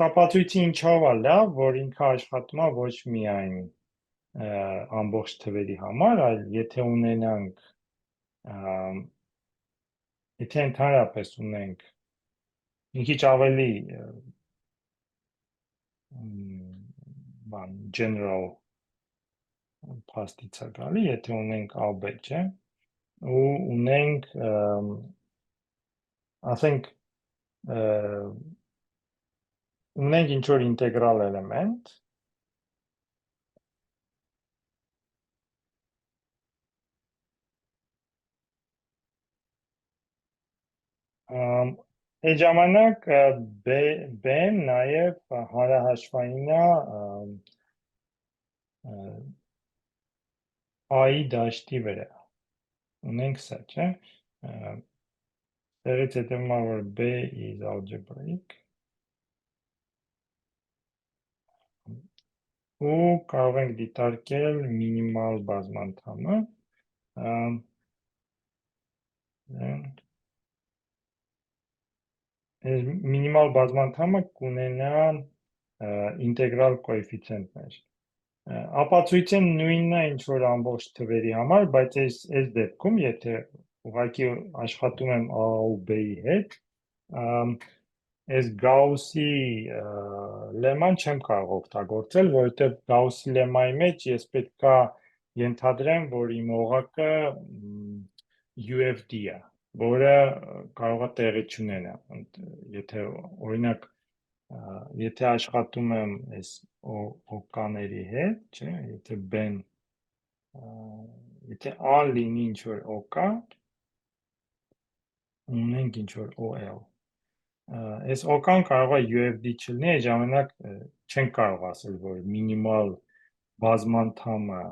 ապացույցը ինչով է լավ, որ ինքը աշխատում է ոչ միայն ամբողջ թվերի համար, այլ եթե ընդհանրապես ունենք մի քիչ ավելի general փաստից է գալի, եթե ունենք ալբետ, չէ, ու ունենք ասենք ունենք ինչ-որ ինտեգրալ էլեմենտ, այդ ժամանակ B-ն նաև հանրահաշվային է A-ի դաշտի վրա, ունենք սա, չէ, դեղից հետևում է, որ B is algebraic, ու կարող ենք դիտարկել մինիմալ բազմանդամը, մինիմալ բազմանդամը կունենա ինտեգրալ կոեֆիցիենտներ։ Ապացույցը նույնն է, ինչ որ ամբողջ թվերի համար, բայց այս դեպքում, եթե ուղղակի աշխատում եմ A ու B-ի հետ, այս Գաուսի լեման չեմ կարող օգտագործել, որովհետև Գաուսի լեմայի մեջ ես պետք է ենթադրեմ, որ իմ օղակը UFD է, որը կարող է տեղի չունենալ, եթե օրինակ եթե աշխատում եմ այս օկաների հետ, չէ, եթե B-ն եթե A լինի ինչ-որ օկա, ունենք ինչ-որ OL, այս օկան կարող է UFD չլինի, այդ ժամանակ չենք կարող ասել, որ մինիմալ բազմանդամը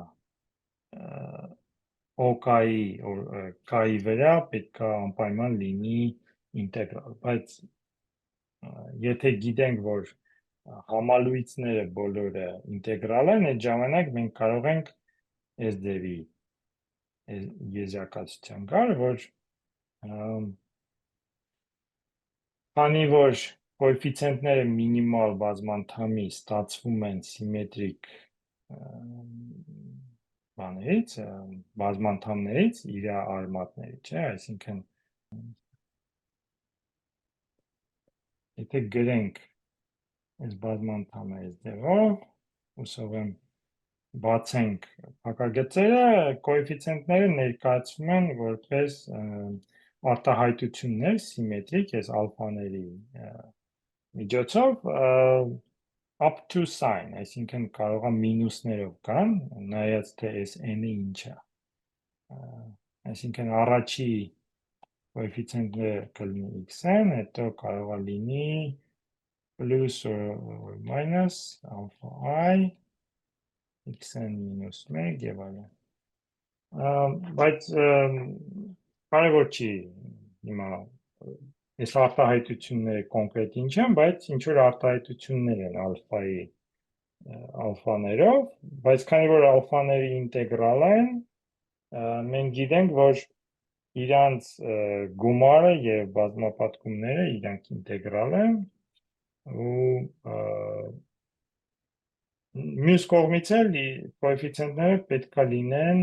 օկայի կայի վրա պետք է անպայման լինի ինտեգրալ, բայց եթե գիտենք, որ համալույցները բոլորը ինտեգրալ են, այդ ժամանակ մենք կարող ենք այս դեպի եզրակացության գալ, որ քանի որ կոեֆիցիենտները մինիմալ բազմանդամի ստացվում են սիմետրիկ բաներից, բազմանդամներից, իր արմատների, չէ, այսինքն եթե գրենք այս բազմանդամը այս ձևով, հուսով եմ բացենք փակագծերը, կոեֆիցիենտները ներկայացվում են որպես արտահայտություններ սիմետրիկ, այս ալֆաների միջոցով up to sign, այսինքն կարող է մինուսներով կան, նայած թե այս n-ը ինչ է, այսինքն առաջի կոեֆիցիենտը կլինի x-n, հետո կարող է լինի plus or minus alpha I, x-n minus 1 և այլն, բայց կարևոր չի հիմա այս արտահայտությունները կոնկրետ ինչ են, բայց ինչ-որ արտահայտություններ են ալֆաներով, բայց քանի որ ալֆաները ինտեգրալ են, մենք գիտենք, որ իրանց գումարը և բազմապատկումները իրանք ինտեգրալ են, ու մյուս կողմից էլ կոեֆիցիենտները պետք է լինեն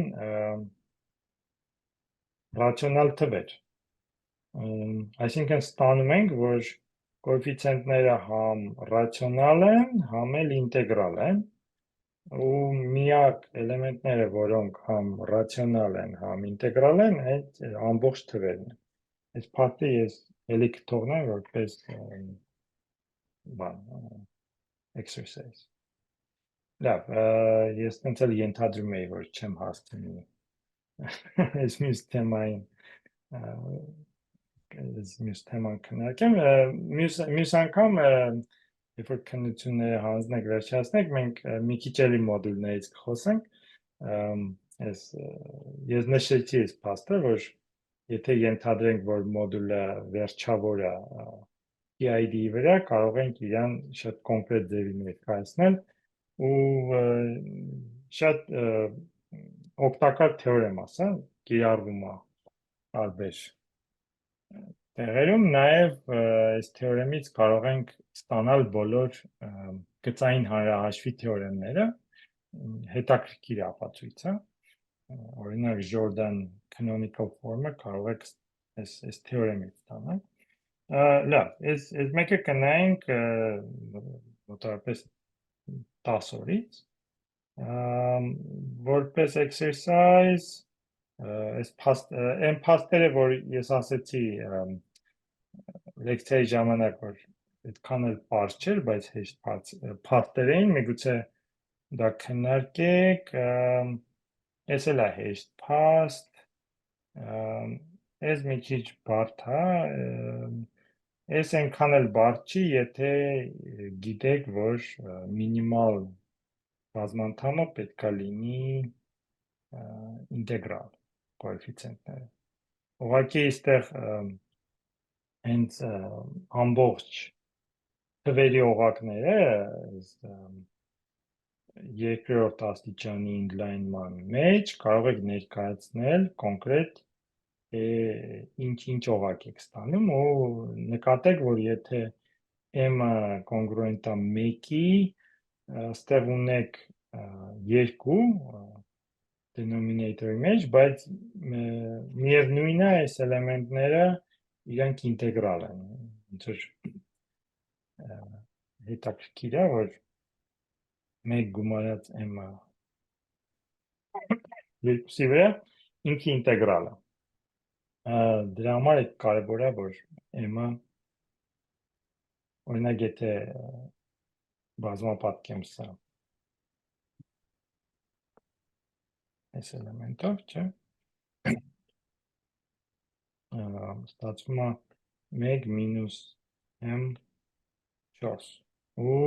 ռացիոնալ թվեր, այսինքն ստանում ենք, որ կոեֆիցիենտները համ ռացիոնալ են, համ էլ ինտեգրալ են, ու միակ էլեմենտները, որոնք համ ռացիոնալ են, համ ինտեգրալ են, այդ ամբողջ թվերն են, այս փաստը ես էլի կթողնեմ որպես exercise, լավ, ես տենց էլ ենթադրում էի, որ չեմ հասցնի այս մյուս թեմային այս մյուս թեման քննարկեմ մյուս անգամ երբ որ քննությունները հանձնենք վերջացնենք մենք մի քիչ էլի մոդուլներից կխոսենք ես նշեցի այս փաստը որ եթե ենթադրենք որ մոդուլը վերջավոր է PID-ի վրա կարող ենք իրան շատ կոնկրետ ձևի ներկայացնել ու շատ օգտակար թեորեմ ասա, կիրառվում է տարբեր տեղերում, նաև այս թեորեմից կարող ենք ստանալ բոլոր գծային հանրահաշվի թեորեմները, հետաքրքիր ապացույց է, օրինակ Jordan canonical form-ը կարող եք այս թեորեմից ստանալ լավ, այս մեկը կնայենք մոտավորապես 10 օրից որպես exercise այս այն փաստերը որ ես ասեցի լեկցիայի ժամանակ որ այդքան էլ պարզ չէր բայց հեշտ փաստեր էին միգուցե դա քննարկեք այս էլ է հեշտ փաստ այս մի քիչ բարդ է այս այնքան էլ բարդ չի եթե գիտեք որ մինիմալ բազմանդամը պետք է լինի ինտեգրալ կոեֆիցիենտները ուղղակի այստեղ հենց ամբողջ թվերի օղակները երկրորդ աստիճանի ինլայնման մեջ կարող եք ներկայացնել կոնկրետ ինչ օղակ եք ստանում ու նկատեք որ եթե m-ը կոնգրուենտ է 1-ի ստեղ ունեք 2 denominator-ի մեջ, բայց միևնույն է այս էլեմենտները իրանք ինտեգրալ են ոնց որ հետաքրքիր է որ 1 գումարած m-ը 2-ի վրա ինքը ինտեգրալ է դրա համար է կարևոր է որ m-ը օրինակ եթե բազմապատկեմ սա այս էլեմենտով չէ ստացվում է 1 մինուս m 4 ու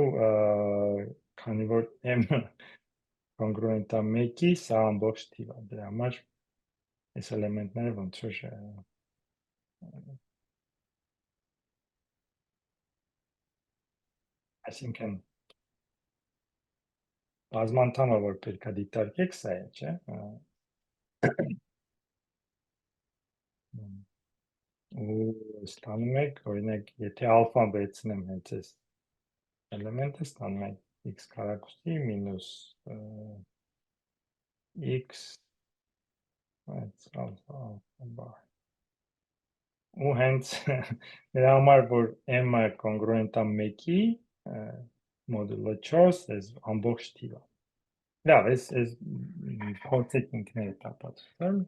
քանի որ m-ը կոնգրուենտ է 1-ի սա ամբողջ թիվ է դրա համար այս էլեմենտները ոնց որ այսինքն բազմանդամը որ պետք է դիտարկեք սա է չէ ու ստանում եք օրինակ եթե ալֆան վերցնեմ հենց այս էլեմենտը ստանում եք x քառակուսի մինուս x ու հենց նրա համար որ m-ը կոնգրուենտ է 1-ի մոդուլը 4 այս ամբողջ թիվը լավ այս փորձեք ինքներդ ապացուցել